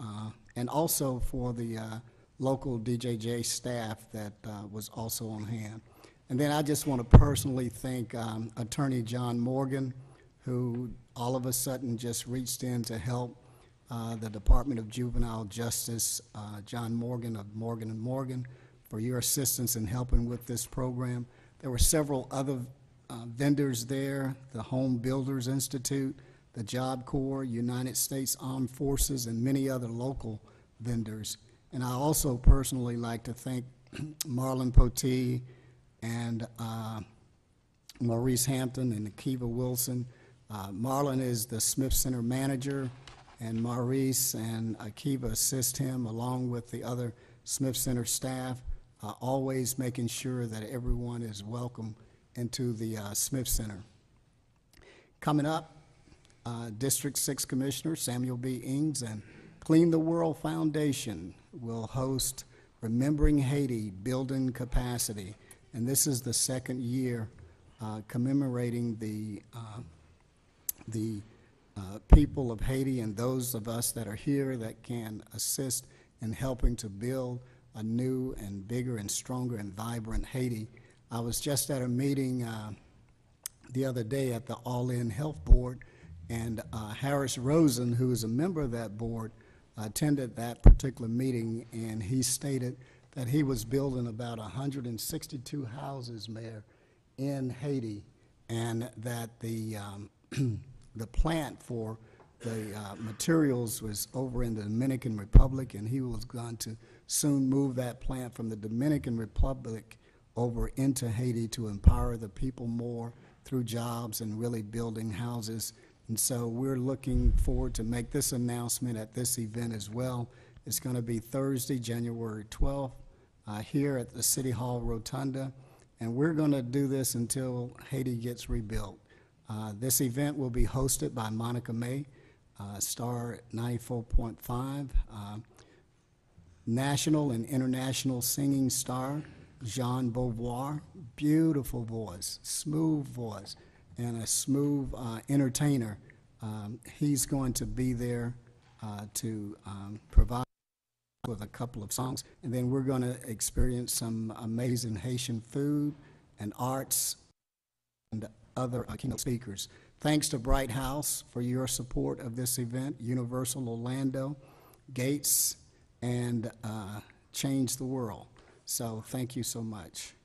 And also for the local DJJ staff that was also on hand. And then I just want to personally thank Attorney John Morgan, who all of a sudden just reached in to help the Department of Juvenile Justice, John Morgan of Morgan & Morgan, for your assistance in helping with this program. There were several other vendors there, the Home Builders Institute, the Job Corps, United States Armed Forces, and many other local vendors. And I also personally like to thank Marlon Potee and Maurice Hampton and Akiva Wilson. Marlon is the Smith Center manager, and Maurice and Akiva assist him along with the other Smith Center staff, always making sure that everyone is welcome into the Smith Center. Coming up, District 6 Commissioner Samuel B. Ings and Clean the World Foundation will host Remembering Haiti, Building Capacity. And this is the second year commemorating the people of Haiti and those of us that are here that can assist in helping to build a new and bigger and stronger and vibrant Haiti. I was just at a meeting the other day at the All In Health Board, and Harris Rosen, who is a member of that board, attended that particular meeting, and he stated that he was building about 162 houses, Mayor, in Haiti, and that the the plant for the materials was over in the Dominican Republic, and he was going to soon move that plant from the Dominican Republic over into Haiti to empower the people more through jobs and really building houses. And so we're looking forward to make this announcement at this event as well. It's going to be Thursday, January 12th, here at the City Hall Rotunda, and we're going to do this until Haiti gets rebuilt. This event will be hosted by Monica May, Star 94.5, national and international singing star Jean Beauvoir, beautiful voice, smooth voice, and a smooth entertainer. He's going to be there to provide with a couple of songs, and then we're going to experience some amazing Haitian food and arts and other keynote speakers. Thanks to Bright House for your support of this event, Universal Orlando, Gates, and Change the World. So thank you so much.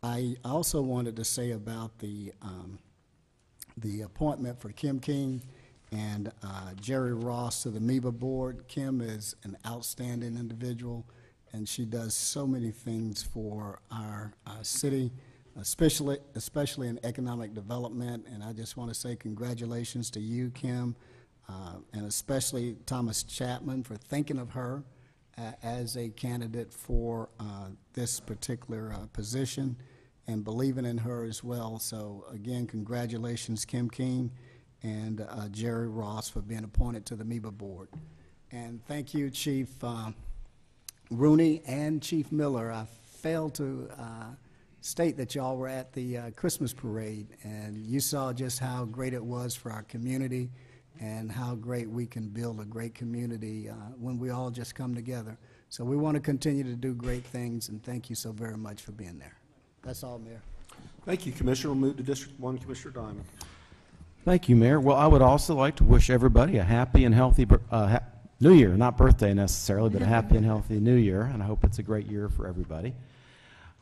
I also wanted to say about the appointment for Kim King and Jerry Ross to the MEBA board. Kim is an outstanding individual, and she does so many things for our city, especially in economic development. And I just want to say congratulations to you, Kim, and especially Thomas Chapman for thinking of her as a candidate for this particular position and believing in her as well. So again, congratulations, Kim King and Jerry Ross, for being appointed to the MEBA board. And thank you, Chief Rooney and Chief Miller. I failed to state that y'all were at the Christmas parade, and you saw just how great it was for our community and how great we can build a great community when we all just come together. So we want to continue to do great things, and thank you so very much for being there. That's all, Mayor. Thank you, Commissioner. We'll move to District 1, Commissioner Diamond. Thank you, Mayor. Well, I would also like to wish everybody a happy and healthy New Year, not birthday necessarily, but a happy and healthy New Year, and I hope it's a great year for everybody.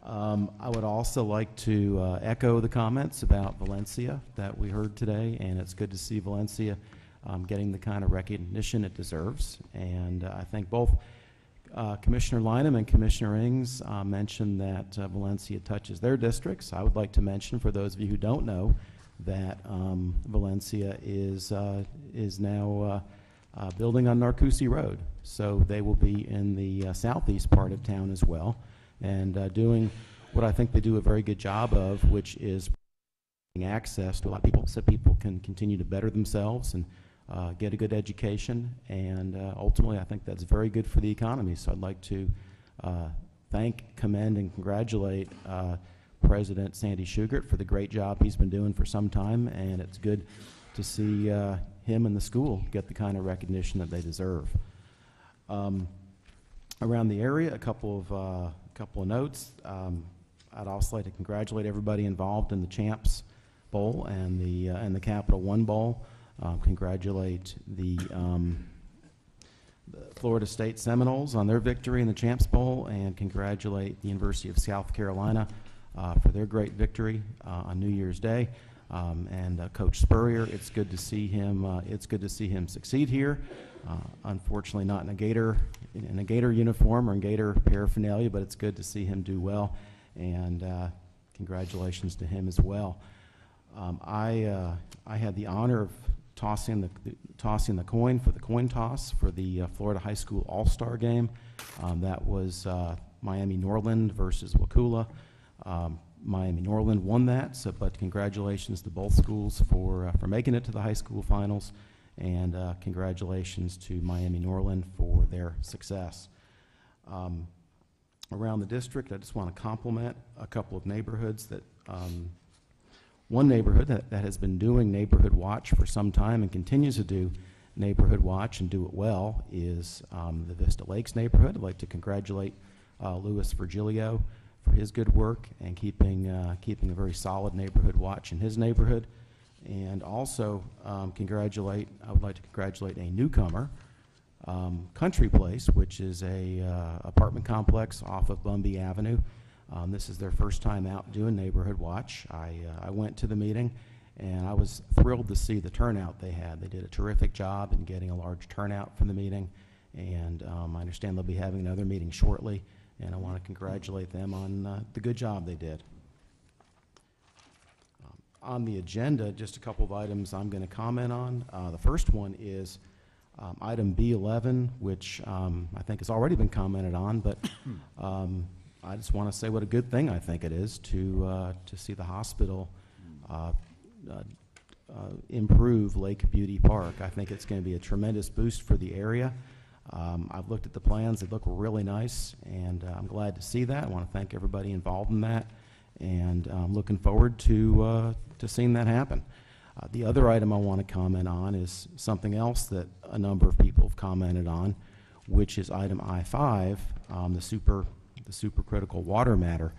I would also like to echo the comments about Valencia that we heard today, and it's good to see Valencia getting the kind of recognition it deserves. And I think both Commissioner Lynham and Commissioner Ings mentioned that Valencia touches their districts. I would like to mention, for those of you who don't know, that Valencia is now building on Narcousie Road. So they will be in the southeast part of town as well, and doing what I think they do a very good job of, which is providing access to a lot of people so people can continue to better themselves and get a good education, and ultimately I think that's very good for the economy. So I'd like to thank, commend, and congratulate President Sandy Shugart for the great job he's been doing for some time, and it's good to see him and the school get the kind of recognition that they deserve. Around the area, a couple of notes. I'd also like to congratulate everybody involved in the Champs Bowl and the Capital One Bowl. Congratulate the Florida State Seminoles on their victory in the Champs Bowl, and congratulate the University of South Carolina for their great victory on New Year's Day. And Coach Spurrier, it's good to see him. It's good to see him succeed here. Unfortunately, not in a Gator uniform or in Gator paraphernalia, but it's good to see him do well. And congratulations to him as well. I had the honor of tossing the coin for the coin toss for the Florida High School All-Star game. That was Miami Norland versus Wakulla. Miami Norland won that, but congratulations to both schools for making it to the high school finals, and congratulations to Miami Norland for their success. Around the district, I just want to compliment a couple of neighborhoods that one neighborhood that has been doing Neighborhood Watch for some time and continues to do Neighborhood Watch and do it well is the Vista Lakes neighborhood. I'd like to congratulate Louis Virgilio for his good work and keeping a very solid Neighborhood Watch in his neighborhood. And also I would like to congratulate a newcomer, Country Place, which is a apartment complex off of Bumby Avenue. This is their first time out doing Neighborhood Watch. I went to the meeting, and I was thrilled to see the turnout they had. They did a terrific job in getting a large turnout from the meeting, and I understand they'll be having another meeting shortly, and I want to congratulate them on the good job they did. on the agenda, just a couple of items I'm going to comment on. The first one is item B11, which I think has already been commented on, but I just want to say what a good thing I think it is to see the hospital improve Lake Beauty Park. I think it's going to be a tremendous boost for the area. I've looked at the plans. They look really nice, and I'm glad to see that. I want to thank everybody involved in that, and I'm looking forward to seeing that happen. The other item I want to comment on is something else that a number of people have commented on, which is item I-5, the supercritical water matter.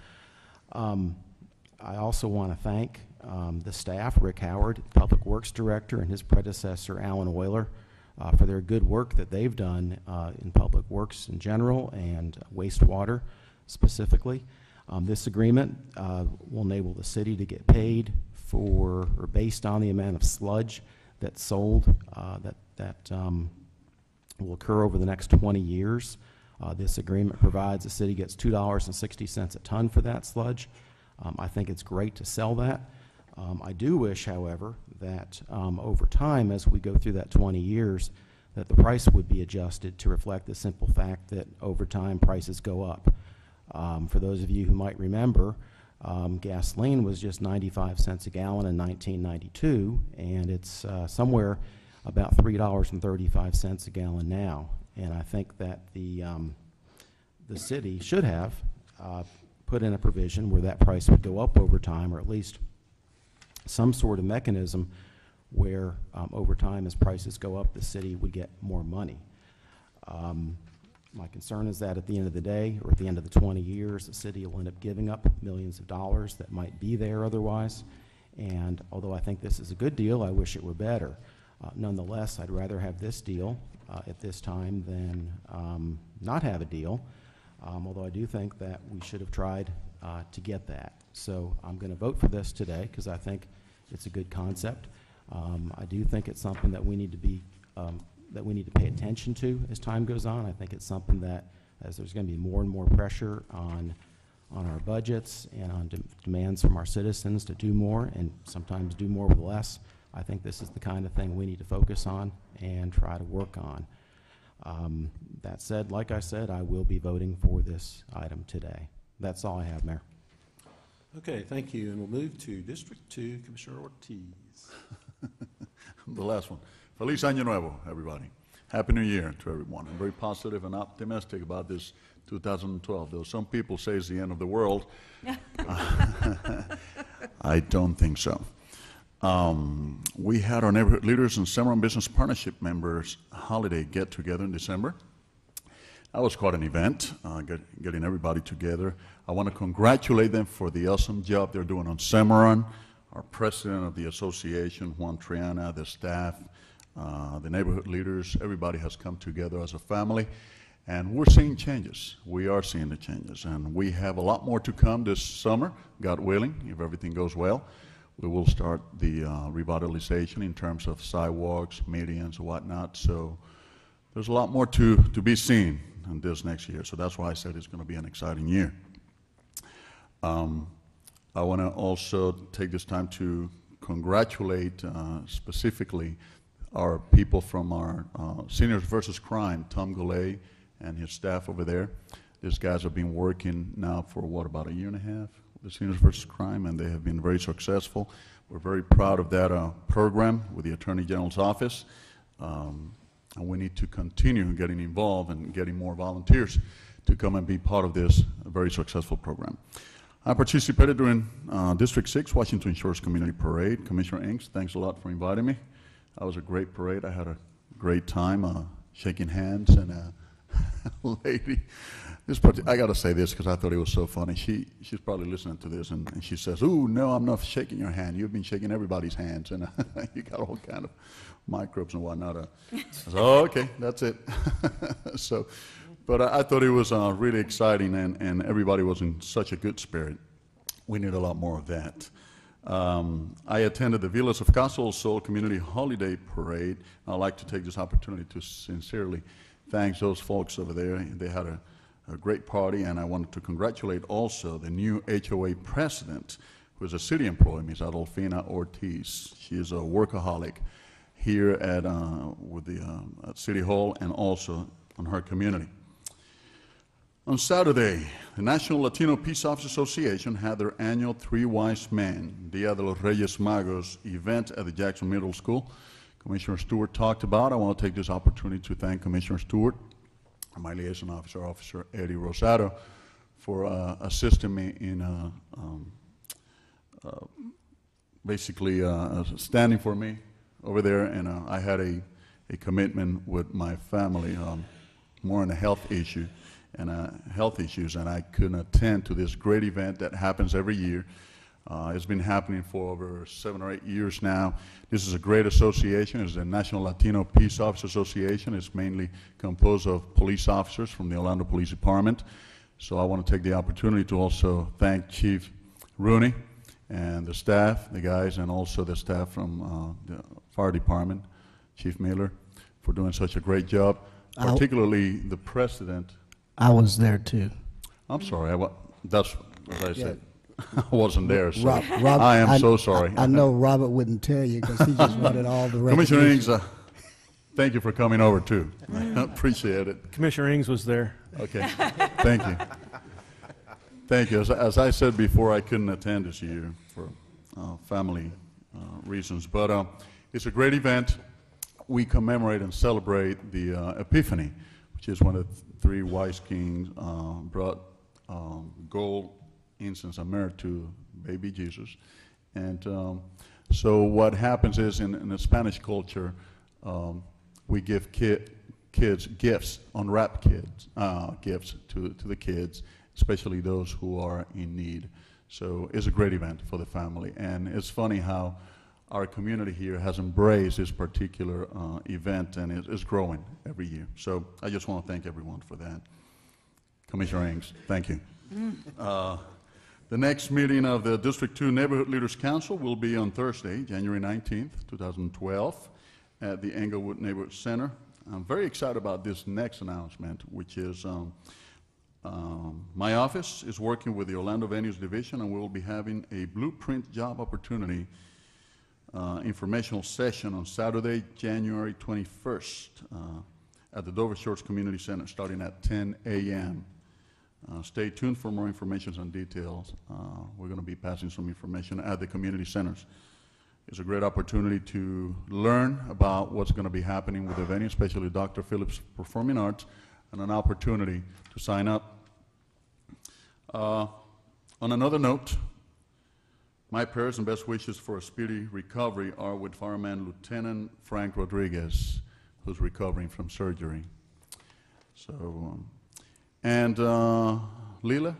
I also want to thank the staff, Rick Howard, Public Works Director, and his predecessor, Alan Euler, for their good work that they've done in public works in general and wastewater specifically. This agreement will enable the city to get paid for, or based on the amount of sludge that's sold that will occur over the next 20 years. This agreement provides the city gets $2.60 a ton for that sludge. I think it's great to sell that. I do wish, however, that over time, as we go through that 20 years, that the price would be adjusted to reflect the simple fact that over time prices go up. For those of you who might remember, gasoline was just 95 cents a gallon in 1992, and it's somewhere about $3.35 a gallon now. And I think that the city should have put in a provision where that price would go up over time, or at least some sort of mechanism where over time as prices go up, the city would get more money. My concern is that at the end of the day, or at the end of the 20 years, the city will end up giving up millions of dollars that might be there otherwise. And although I think this is a good deal, I wish it were better. Nonetheless, I'd rather have this deal at this time than not have a deal, although I do think that we should have tried to get that. So I'm going to vote for this today because I think it's a good concept. I do think it's something that we need to be pay attention to as time goes on. I think it's something that, as there's going to be more and more pressure on our budgets and on demands from our citizens to do more and sometimes do more with less, I think this is the kind of thing we need to focus on and try to work on. That said, like I said, I will be voting for this item today. That's all I have, Mayor. Okay, thank you. And we'll move to District 2, Commissioner Ortiz. The last one. Feliz Año Nuevo, everybody. Happy New Year to everyone. I'm very positive and optimistic about this 2012. Though some people say it's the end of the world, I don't think so. We had our neighborhood leaders and Cimarron Business Partnership members holiday get-together in December. That was quite an event, getting everybody together. I want to congratulate them for the awesome job they're doing on Cimarron. Our president of the association, Juan Triana, the staff, the neighborhood leaders, everybody has come together as a family, and we're seeing changes. We are seeing the changes, and we have a lot more to come this summer, God willing, if everything goes well. We will start the revitalization in terms of sidewalks, medians, and whatnot, so there's a lot more to be seen in this next year, so that's why I said it's going to be an exciting year. I want to also take this time to congratulate specifically our people from our Seniors versus Crime, Tom Golay and his staff over there. These guys have been working now for, what, about a year and a half, the Seniors versus Crime, and they have been very successful. We're very proud of that program with the Attorney General's office, and we need to continue getting involved and getting more volunteers to come and be part of this very successful program. I participated during District 6 Washington Shores Community Parade. Commissioner Inks, thanks a lot for inviting me. That was a great parade. I had a great time shaking hands, and a lady, I got to say this because I thought it was so funny. She's probably listening to this, and she says, "Ooh, no, I'm not shaking your hand. You've been shaking everybody's hands, and you got all kind of microbes and whatnot." I said, "Oh, okay, that's it." So, but I thought it was really exciting, and everybody was in such a good spirit. We need a lot more of that. I attended the Villas of Casa del Sol Community Holiday Parade. I'd like to take this opportunity to sincerely thank those folks over there. They had a great party, and I wanted to congratulate also the new HOA president, who is a city employee, Ms. Adolfina Ortiz. She is a workaholic here at at City Hall and also on her community. On Saturday, the National Latino Peace Officers Association had their annual Three Wise Men, Dia de los Reyes Magos event at the Jackson Middle School. Commissioner Stewart talked about. I want to take this opportunity to thank Commissioner Stewart and my liaison officer, Officer Eddie Rosado, for assisting me in basically standing for me over there, and I had a commitment with my family, more on a health issue and health issues, and I couldn't attend to this great event that happens every year. It's been happening for over 7 or 8 years now. This is a great association. It's the National Latino Peace Officers Association. It's mainly composed of police officers from the Orlando Police Department. So I want to take the opportunity to also thank Chief Rooney and the staff, the guys, and also the staff from the fire department, Chief Miller, for doing such a great job, particularly the president. I was there too. I'm sorry, that's what I said. I wasn't there, so Robert, I am so sorry. I know Robert wouldn't tell you because he just wanted all the Commissioner recognition. Ings, thank you for coming over too. I appreciate it. Commissioner Ings was there. Okay, thank you. Thank you. As I said before, I couldn't attend this year for family reasons, but it's a great event. We commemorate and celebrate the Epiphany, which is when the three wise kings brought gold, incense, and myrrh to baby Jesus. And so what happens is in the Spanish culture, we give kids gifts, unwrapped gifts to the kids, especially those who are in need. So it's a great event for the family. And it's funny how our community here has embraced this particular event, and it's growing every year. So I just want to thank everyone for that. Commissioner Ings, thank you. The next meeting of the District 2 Neighborhood Leaders Council will be on Thursday, January 19th, 2012, at the Englewood Neighborhood Center. I'm very excited about this next announcement, which is my office is working with the Orlando Venues Division, and we will be having a blueprint job opportunity informational session on Saturday, January 21st at the Dover Shores Community Center, starting at 10 a.m. Stay tuned for more information and details. We're going to be passing some information at the community centers. It's a great opportunity to learn about what's going to be happening with the venue, especially Dr. Phillips Performing Arts, and an opportunity to sign up. On another note, my prayers and best wishes for a speedy recovery are with Fireman Lieutenant Frank Rodriguez, who's recovering from surgery. So, and Leela,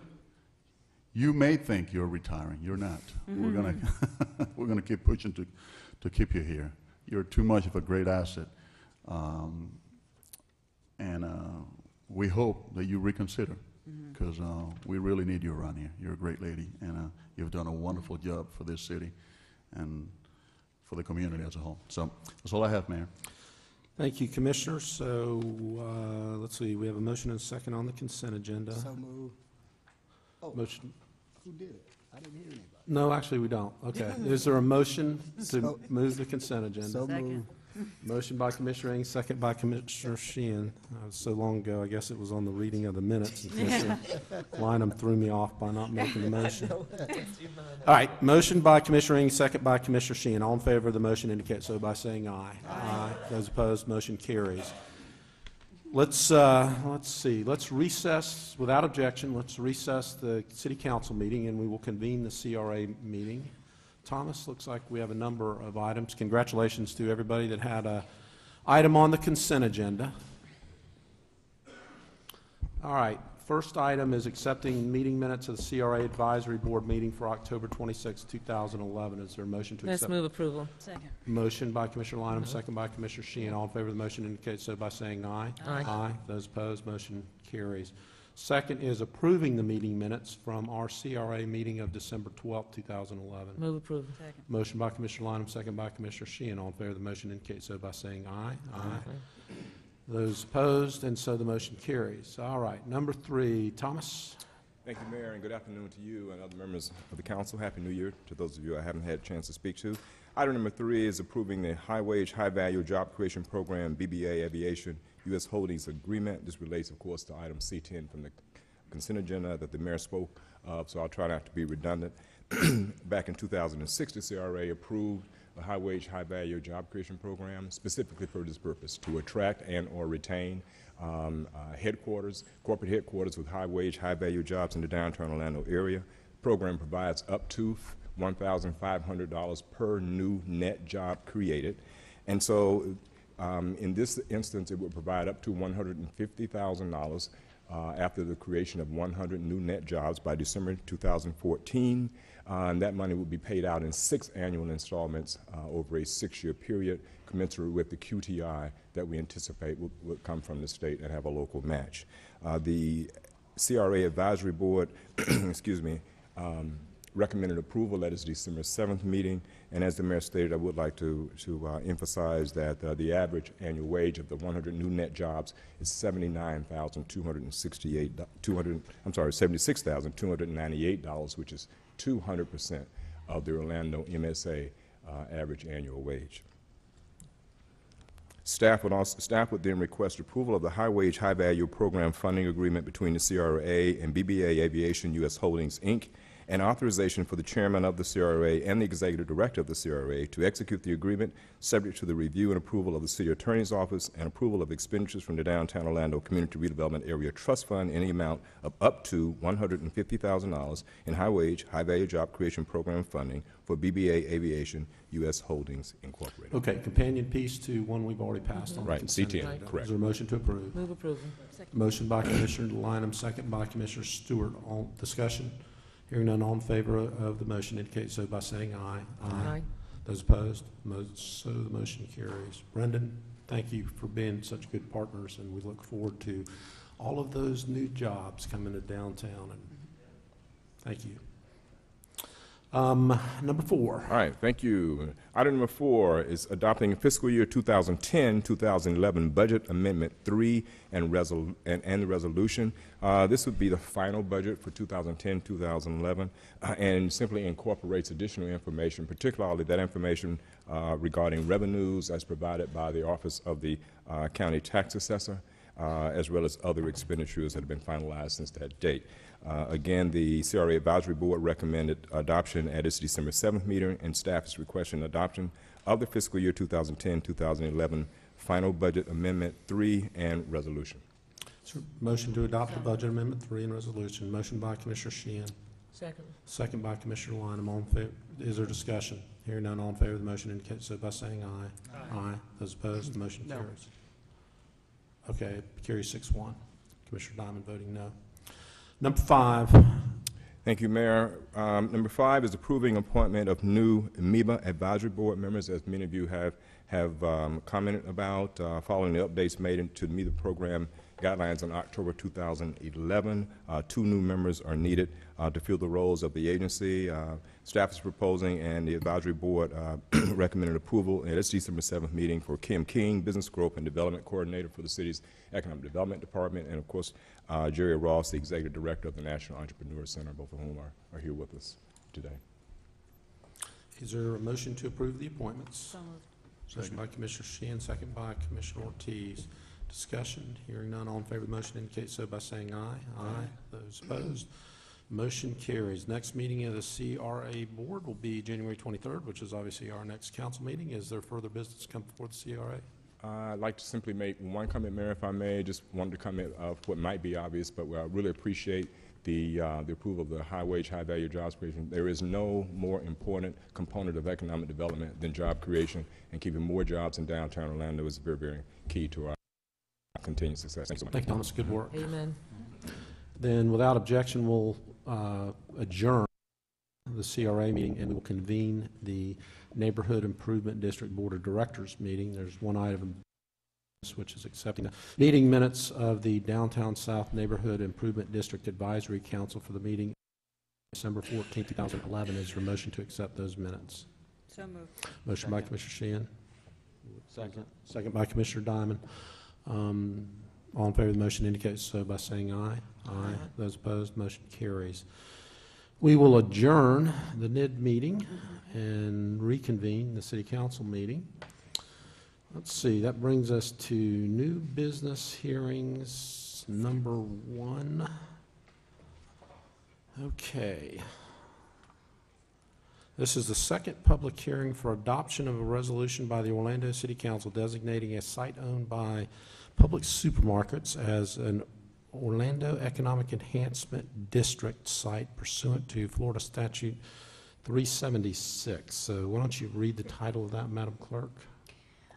you may think you're retiring. You're not. Mm-hmm. We're gonna keep pushing to keep you here. You're too much of a great asset, and we hope that you reconsider, because we really need you around here. You're a great lady, and you've done a wonderful job for this city and for the community as a whole. So that's all I have, Mayor. Thank you, Commissioner. So let's see, we have a motion and a second on the consent agenda. So moved. Oh, Motion. who did it? I didn't hear anybody. No, actually, we don't. Okay. Is there a motion to move the consent agenda? So moved. Motion by Commissioner Ings, second by Commissioner Sheehan. So long ago, I guess it was on the reading of the minutes, and Commissioner Lineham threw me off by not making the motion. All right, motion by Commissioner Ings, second by Commissioner Sheehan. All in favor of the motion indicate so by saying aye. Aye. Those opposed, motion carries. Let's see. Let's recess, without objection, let's recess the City Council meeting, and we will convene the CRA meeting. Thomas, looks like we have a number of items. Congratulations to everybody that had an item on the consent agenda. All right, first item is accepting meeting minutes of the CRA Advisory Board meeting for October 26, 2011. Is there a motion to accept? Let's move approval. Second. Motion by Commissioner Lineham, second by Commissioner Sheehan. All in favor of the motion indicate so by saying aye. Aye. Aye. Those opposed, motion carries. Second is approving the meeting minutes from our CRA meeting of December 12, 2011. Move approval. Second. Motion by Commissioner Lineham, second by Commissioner Sheehan. All in favor of the motion indicate so by saying aye. Aye. Those opposed, and so the motion carries. All right, number 3, Thomas. Thank you, Mayor, and good afternoon to you and other members of the council. Happy New Year to those of you I haven't had a chance to speak to. Item number 3 is approving the high-wage, high-value job creation program, BBA Aviation, U.S. Holdings Agreement. This relates, of course, to item C10 from the consent agenda that the mayor spoke of, so I'll try not to be redundant. Back in 2006, the CRA approved a high-wage, high-value job creation program specifically for this purpose, to attract and or retain corporate headquarters with high-wage, high-value jobs in the downtown Orlando area. The program provides up to $1,500 per new net job created. And so in this instance, it would provide up to $150,000 after the creation of 100 new net jobs by December 2014. And that money will be paid out in 6 annual installments over a 6-year period, commensurate with the QTI that we anticipate will come from the state and have a local match. The CRA Advisory Board, excuse me, recommended approval at its December 7th meeting, and as the mayor stated, I would like to emphasize that the average annual wage of the 100 new net jobs is $76,298, which is 200% of the Orlando MSA average annual wage. Staff would then request approval of the high-wage, high-value program funding agreement between the CRA and BBA Aviation U.S. Holdings, Inc., and authorization for the chairman of the CRA and the executive director of the CRA to execute the agreement subject to the review and approval of the city attorney's office and approval of expenditures from the Downtown Orlando Community Redevelopment Area Trust Fund in the amount of up to $150,000 in high-wage, high-value job creation program funding for BBA Aviation U.S. Holdings, Incorporated. Okay, companion piece to one we've already passed on. Right, consent C10, agenda. correct. Is there a motion to approve? Move approval. Motion by Commissioner Lineham, second by Commissioner Stewart. All discussion? Hearing none, all in favor of the motion indicate so by saying aye. Aye. Those opposed? So the motion carries. Brendan, thank you for being such good partners, and we look forward to all of those new jobs coming to downtown. And thank you. Number 4. All right, thank you. Item number 4 is adopting fiscal year 2010-2011 Budget Amendment 3 and the resolution. This would be the final budget for 2010-2011 and simply incorporates additional information, particularly that information regarding revenues as provided by the Office of the County Tax Assessor, as well as other expenditures that have been finalized since that date. Again, the CRA Advisory Board recommended adoption at its December 7th meeting, and staff is requesting adoption of the fiscal year 2010-2011 Final Budget Amendment 3 and resolution. So motion to adopt the Budget Amendment 3 and resolution. Motion by Commissioner Sheehan. Second. Second by Commissioner Lineham. All in favor? Is there discussion? Hearing none, all in favor of the motion indicate so by saying aye. Aye. Those opposed, the motion carries. Okay, carries 6-1. Commissioner Diamond voting no. Number 5. Thank you, Mayor. Number 5 is approving appointment of new MEBA Advisory Board members, as many of you have commented about, following the updates made into the MEBA program guidelines in October 2011. 2 new members are needed to fill the roles of the agency. Staff is proposing, and the Advisory Board recommended approval at its December 7th meeting for Kim King, Business Growth and Development Coordinator for the city's Economic Development Department, and of course, Jerry Ross, the Executive Director of the National Entrepreneur Center, both of whom are here with us today. Is there a motion to approve the appointments? So moved. Motion by Commissioner Sheehan, second by Commissioner Ortiz. Discussion. Hearing none, all in favor of the motion indicate so by saying aye. Aye. Those opposed, motion carries. Next meeting of the CRA Board will be January 23rd, which is obviously our next council meeting. Is there further business to come before the CRA? I'd like to simply make one comment, Mayor, if I may. Just wanted to comment of what might be obvious, but I really appreciate the approval of the high-wage, high-value jobs creation. There is no more important component of economic development than job creation, and keeping more jobs in downtown Orlando is very, very key to our continued success. Thanks so much. Thank you, Thomas. Good work. Amen. Then, without objection, we'll adjourn the CRA meeting, and we'll convene the Neighborhood Improvement District Board of Directors meeting. There's one item, which is accepting the meeting minutes of the Downtown South Neighborhood Improvement District Advisory Council for the meeting December 14, 2011. Is there a motion to accept those minutes? So moved. Motion by Commissioner Sheehan. Second. Second by Commissioner Diamond. All in favor of the motion indicate so by saying aye. Aye. Those opposed, motion carries. We will adjourn the NID meeting and reconvene the City Council meeting. Let's see, that brings us to new business hearings number 1. Okay. This is the second public hearing for adoption of a resolution by the Orlando City Council designating a site owned by Public Supermarkets as an Orlando Economic Enhancement District site pursuant to Florida Statute 376. So why don't you read the title of that, Madam Clerk?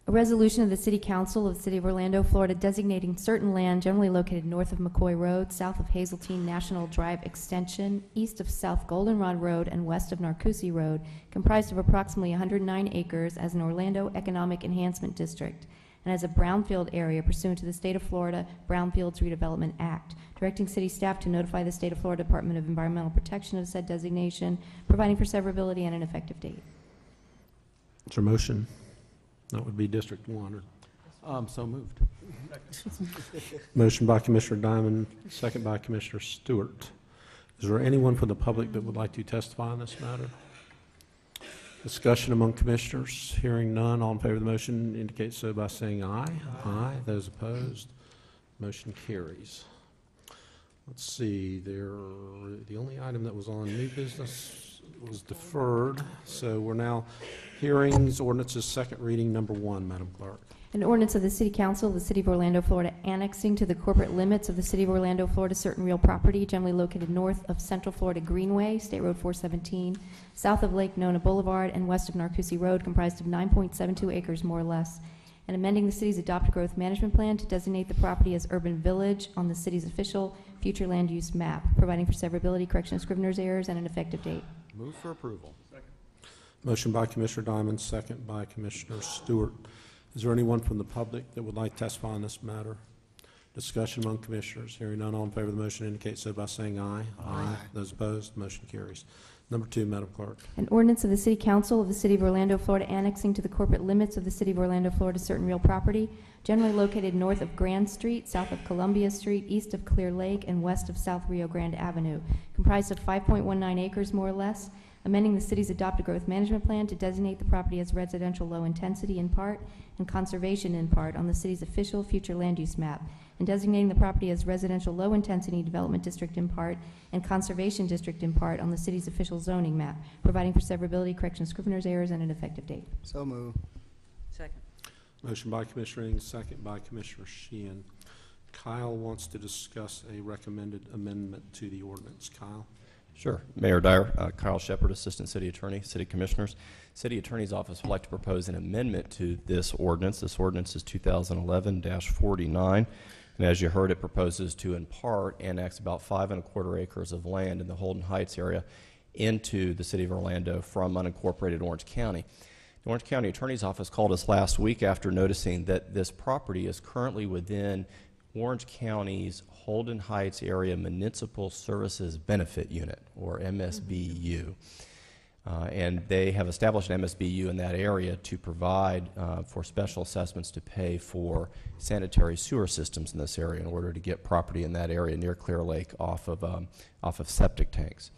A resolution of the City Council of the City of Orlando, Florida, designating certain land generally located north of McCoy Road, south of Hazeltine National Drive Extension, east of South Goldenrod Road, and west of Narcoossee Road, comprised of approximately 109 acres as an Orlando Economic Enhancement District, and as a brownfield area pursuant to the State of Florida Brownfields Redevelopment Act, directing city staff to notify the State of Florida Department of Environmental Protection of said designation, providing for severability and an effective date. Is there a motion? That would be District 1. So moved. Motion by Commissioner Diamond, second by Commissioner Stewart. Is there anyone from the public that would like to testify on this matter? Discussion among commissioners. Hearing none, all in favor of the motion indicate so by saying aye. Aye. Those opposed, motion carries. Let's see, the only item that was on new business was deferred, so we're now hearings, ordinances, second reading, number 1, Madam Clerk. An ordinance of the City Council of the City of Orlando, Florida, annexing to the corporate limits of the City of Orlando, Florida, certain real property generally located north of Central Florida Greenway, State Road 417, south of Lake Nona Boulevard, and west of Narcoossee Road, comprised of 9.72 acres, more or less, and amending the city's adopted growth management plan to designate the property as urban village on the city's official future land use map, providing for severability, correction of scrivener's errors, and an effective date. Move for approval. Motion by Commissioner Diamond, second by Commissioner Stewart. Is there anyone from the public that would like to testify on this matter? Discussion among commissioners. Hearing none, all in favor of the motion indicate so by saying aye. Aye. Those opposed, motion carries. Number 2, Madam Clerk. An ordinance of the City Council of the City of Orlando, Florida, annexing to the corporate limits of the City of Orlando, Florida, certain real property generally located north of Grand Street, south of Columbia Street, east of Clear Lake, and west of South Rio Grande Avenue, comprised of 5.19 acres, more or less, amending the city's adopted growth management plan to designate the property as residential low intensity in part and conservation in part on the city's official future land use map, and designating the property as residential low intensity development district in part and conservation district in part on the city's official zoning map, providing for severability, correction of scrivener's errors, and an effective date. So move. Second. Motion by Commissioner Ing, second by Commissioner Sheehan. Kyle wants to discuss a recommended amendment to the ordinance. Kyle? Sure. Mayor Dyer, Kyle Shepard, Assistant City Attorney, City Commissioners. City Attorney's Office would like to propose an amendment to this ordinance. This ordinance is 2011-49, and as you heard, it proposes to, in part, annex about 5 1/4 acres of land in the Holden Heights area into the City of Orlando from unincorporated Orange County. The Orange County Attorney's Office called us last week after noticing that this property is currently within Orange County's Holden Heights Area Municipal Services Benefit Unit, or MSBU. And they have established an MSBU in that area to provide for special assessments to pay for sanitary sewer systems in this area in order to get property in that area near Clear Lake off of septic tanks.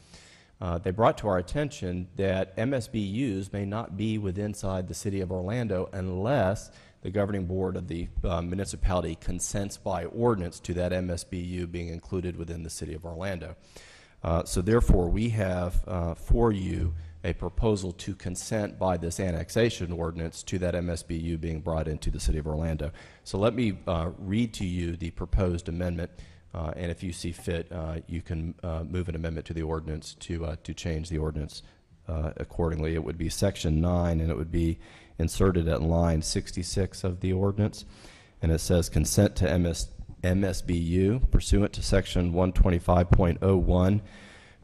They brought to our attention that MSBUs may not be inside the City of Orlando unless the governing board of the municipality consents by ordinance to that MSBU being included within the City of Orlando. So therefore, we have for you a proposal to consent by this annexation ordinance to that MSBU being brought into the City of Orlando. So let me read to you the proposed amendment, and if you see fit, you can move an amendment to the ordinance to change the ordinance accordingly. It would be Section 9, and it would be inserted at line 66 of the ordinance, and it says consent to MSBU pursuant to Section 125.01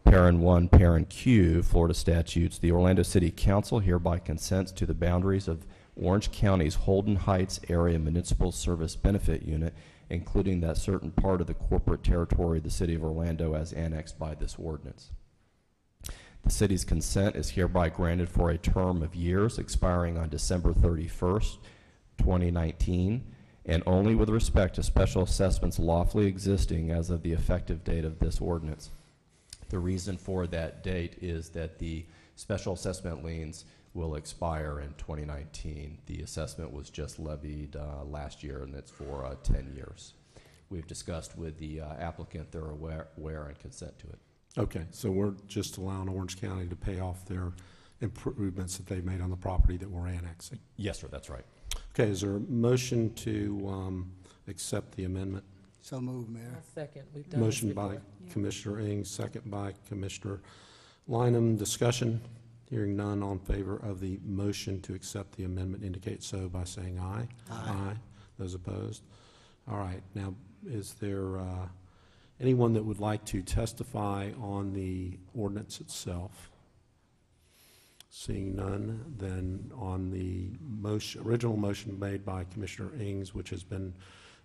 Parent 1, Parent Q, Florida statutes. The Orlando City Council hereby consents to the boundaries of Orange County's Holden Heights Area Municipal Service Benefit Unit, including that certain part of the corporate territory of the City of Orlando as annexed by this ordinance. The city's consent is hereby granted for a term of years expiring on December 31st, 2019, and only with respect to special assessments lawfully existing as of the effective date of this ordinance. The reason for that date is that the special assessment liens will expire in 2019. The assessment was just levied last year, and it's for 10 years. We've discussed with the applicant, they're aware and consent to it. Okay, so we're just allowing Orange County to pay off their improvements that they've made on the property that we're annexing. Yes, sir, that's right. Okay, is there a motion to accept the amendment? So moved, Mayor. I'll second. We've done Motion this by before. Commissioner Ings, second by Commissioner Lineham. Discussion? Hearing none, all in favor of the motion to accept the amendment indicate so by saying aye. Aye. Those opposed? All right. Now, is there anyone that would like to testify on the ordinance itself? Seeing none, then on the original motion made by Commissioner Ings, which has been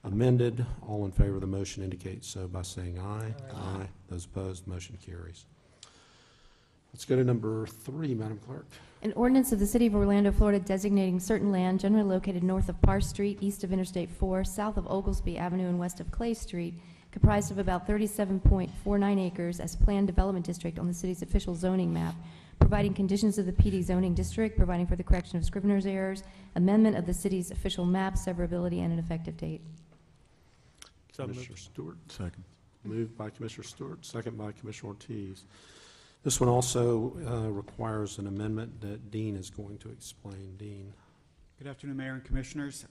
amended, all in favor of the motion indicate so by saying aye. Aye. Those opposed, motion carries. Let's go to number 3, Madam Clerk. An ordinance of the City of Orlando, Florida designating certain land generally located north of Parr Street, east of Interstate 4, south of Oglesby Avenue, and west of Clay Street, comprised of about 37.49 acres as planned development district on the city's official zoning map, providing conditions of the PD zoning district, providing for the correction of scrivener's errors, amendment of the city's official map, severability, and an effective date. Commissioner Stewart. Second. Moved by Commissioner Stewart, second by Commissioner Ortiz. This one also requires an amendment that Dean is going to explain. Dean. Good afternoon, Mayor and Commissioners.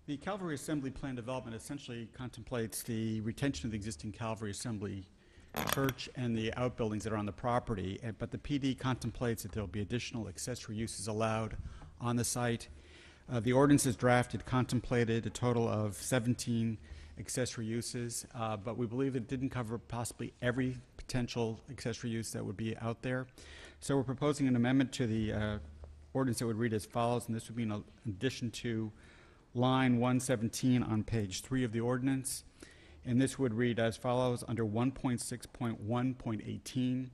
The Calvary Assembly Plan Development essentially contemplates the retention of the existing Calvary Assembly Church and the outbuildings that are on the property, but the PD contemplates that there will be additional accessory uses allowed on the site. The ordinance as drafted contemplated a total of 17 accessory uses, but we believe it didn't cover possibly every potential accessory use that would be out there. So we're proposing an amendment to the ordinance that would read as follows, and this would be in addition to line 117 on page 3 of the ordinance. And this would read as follows under 1.6.1.18.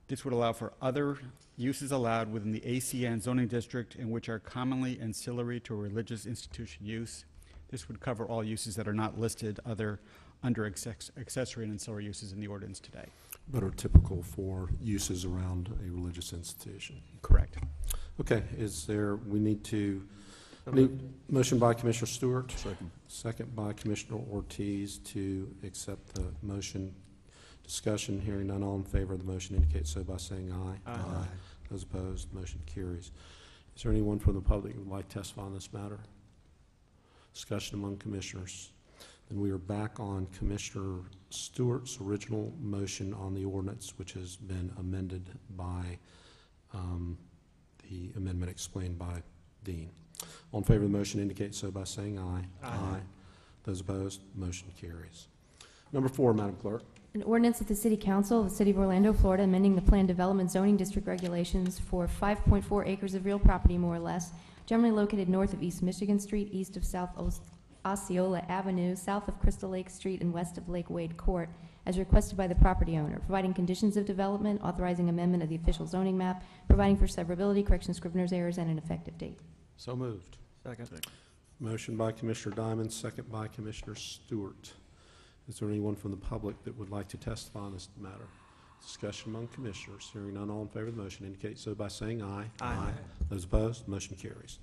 This would allow for other uses allowed within the ACN zoning district and which are commonly ancillary to a religious institution use. This would cover all uses that are not listed under accessory and ancillary uses in the ordinance today. But are typical for uses around a religious institution. Correct. Okay, motion by Commissioner Stewart. Second. Second by Commissioner Ortiz to accept the motion. Discussion, hearing none, all in favor of the motion indicate so by saying aye. Aye. Those opposed, motion carries. Is there anyone from the public who would like to testify on this matter? Discussion among commissioners. Then we are back on Commissioner Stewart's original motion on the ordinance, which has been amended by the amendment explained by Dean. All in favor of the motion indicate so by saying aye. Aye. Those opposed, motion carries. Number 4, Madam Clerk. An ordinance of the City Council of the City of Orlando, Florida, amending the planned development zoning district regulations for 5.4 acres of real property, more or less, generally located north of East Michigan Street, east of South Osceola Avenue, south of Crystal Lake Street, and west of Lake Wade Court, as requested by the property owner, providing conditions of development, authorizing amendment of the official zoning map, providing for severability, correction of scrivener's errors, and an effective date. So moved. Second. Motion by Commissioner Diamond, second by Commissioner Stewart. Is there anyone from the public that would like to testify on this matter? Discussion among commissioners. Hearing none, all in favor of the motion indicate so by saying aye. Aye. Those opposed, motion carries.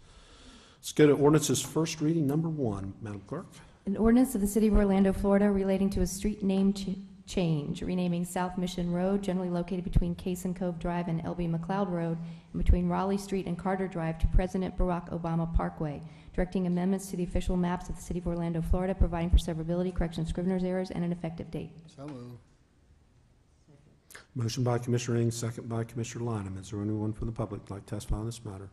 Let's go to ordinance's first reading, number 1. Madam Clerk. An ordinance of the City of Orlando, Florida, relating to a street name change, renaming South Mission Road, generally located between Case and Cove Drive and L.B. McLeod Road, and between Raleigh Street and Carter Drive, to President Barack Obama Parkway, directing amendments to the official maps of the City of Orlando, Florida, providing for severability, correction of scrivener's errors, and an effective date. So moved. Motion by Commissioner Ings, second by Commissioner Lineham. Is there anyone from the public who would like to testify on this matter?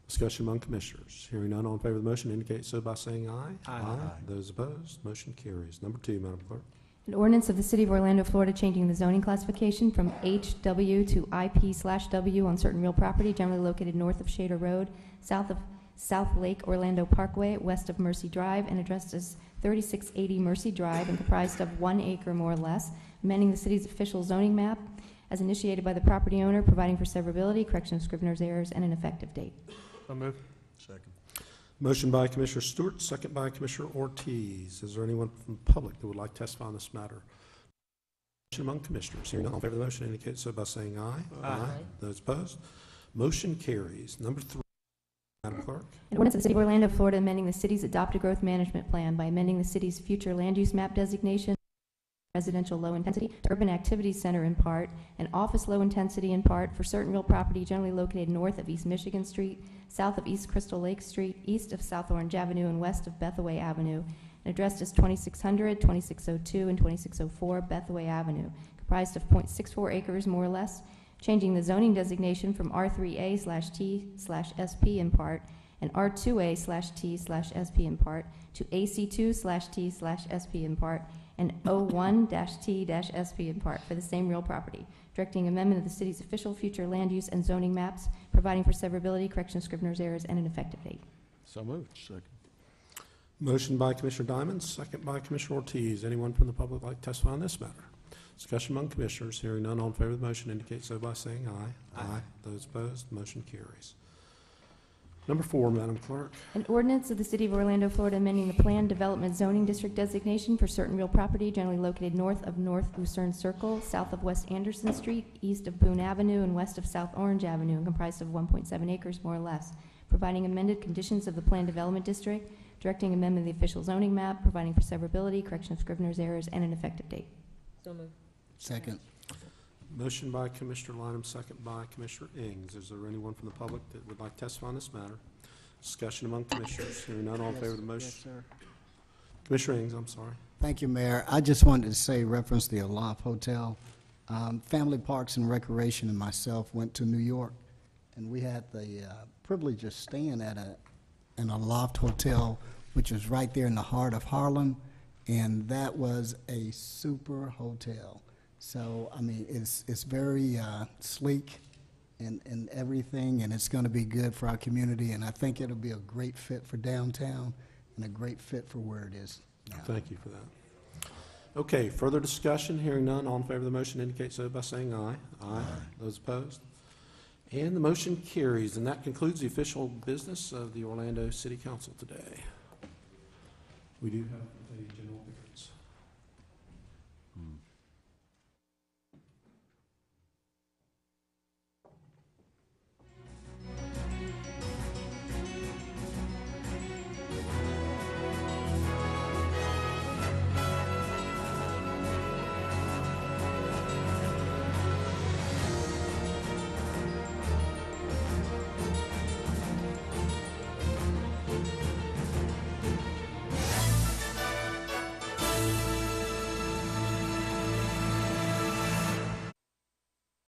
Discussion among commissioners. Hearing none, all in favor of the motion indicate so by saying aye. Aye. Those opposed, motion carries. Number 2, Madam Clerk. An ordinance of the City of Orlando, Florida, changing the zoning classification from HW to IP/W on certain real property generally located north of Shader Road, south of South Lake Orlando Parkway, west of Mercy Drive, and addressed as 3680 Mercy Drive, and comprised of 1 acre more or less, amending the city's official zoning map as initiated by the property owner, providing for severability, correction of scrivener's errors, and an effective date. So moved. Second. Motion by Commissioner Stewart, second by Commissioner Ortiz. Is there anyone from the public that would like to testify on this matter? Among commissioners. Hearing none, all in favor of the motion indicate so by saying aye. Aye. Those opposed? Motion carries. Number 3, Madam Clerk. An ordinance of the City of Orlando, Florida, amending the city's adopted growth management plan by amending the city's future land use map designation, residential low intensity to urban activities center in part, and office low intensity in part for certain real property generally located north of East Michigan Street, south of East Crystal Lake Street, east of South Orange Avenue, and west of Bethaway Avenue, and addressed as 2600, 2602, and 2604 Bethaway Avenue, comprised of 0.64 acres more or less, changing the zoning designation from R3A/T/SP in part and R2A/T/SP in part to AC2/T/SP in part and O1-T-SP in part for the same real property, directing amendment of the city's official future land use and zoning maps, providing for severability, correction of scrivener's errors, and an effective date. So moved. Second. Motion by Commissioner Diamond, second by Commissioner Ortiz. Anyone from the public like to testify on this matter? Discussion among commissioners. Hearing none, all in favor of the motion indicate so by saying aye. Aye. Those opposed, motion carries. Number 4, Madam Clerk. An ordinance of the City of Orlando, Florida, amending the planned development zoning district designation for certain real property generally located north of North Lucerne Circle, south of West Anderson Street, east of Boone Avenue, and west of South Orange Avenue, and comprised of 1.7 acres more or less, providing amended conditions of the planned development district, directing amendment of the official zoning map, providing for severability, correction of scrivener's errors, and an effective date. So moved. Second. Motion by Commissioner Lineham, second by Commissioner Ings. Is there anyone from the public that would like to testify on this matter? Discussion among commissioners. Hearing none, all in favor of the motion. Yes, sir. Commissioner Ings, I'm sorry. Thank you, Mayor. I just wanted to say, reference the Aloft Hotel. Family Parks and Recreation and myself went to New York, and we had the privilege of staying at an Aloft Hotel, which was right there in the heart of Harlem, and that was a super hotel. So, I mean, it's very sleek and everything, and it's going to be good for our community, and I think it'll be a great fit for downtown and a great fit for where it is now. Thank you for that. Okay, further discussion. Hearing none, all in favor of the motion indicate so by saying aye. Aye. Those opposed? And the motion carries, and that concludes the official business of the Orlando City Council today. We do have a general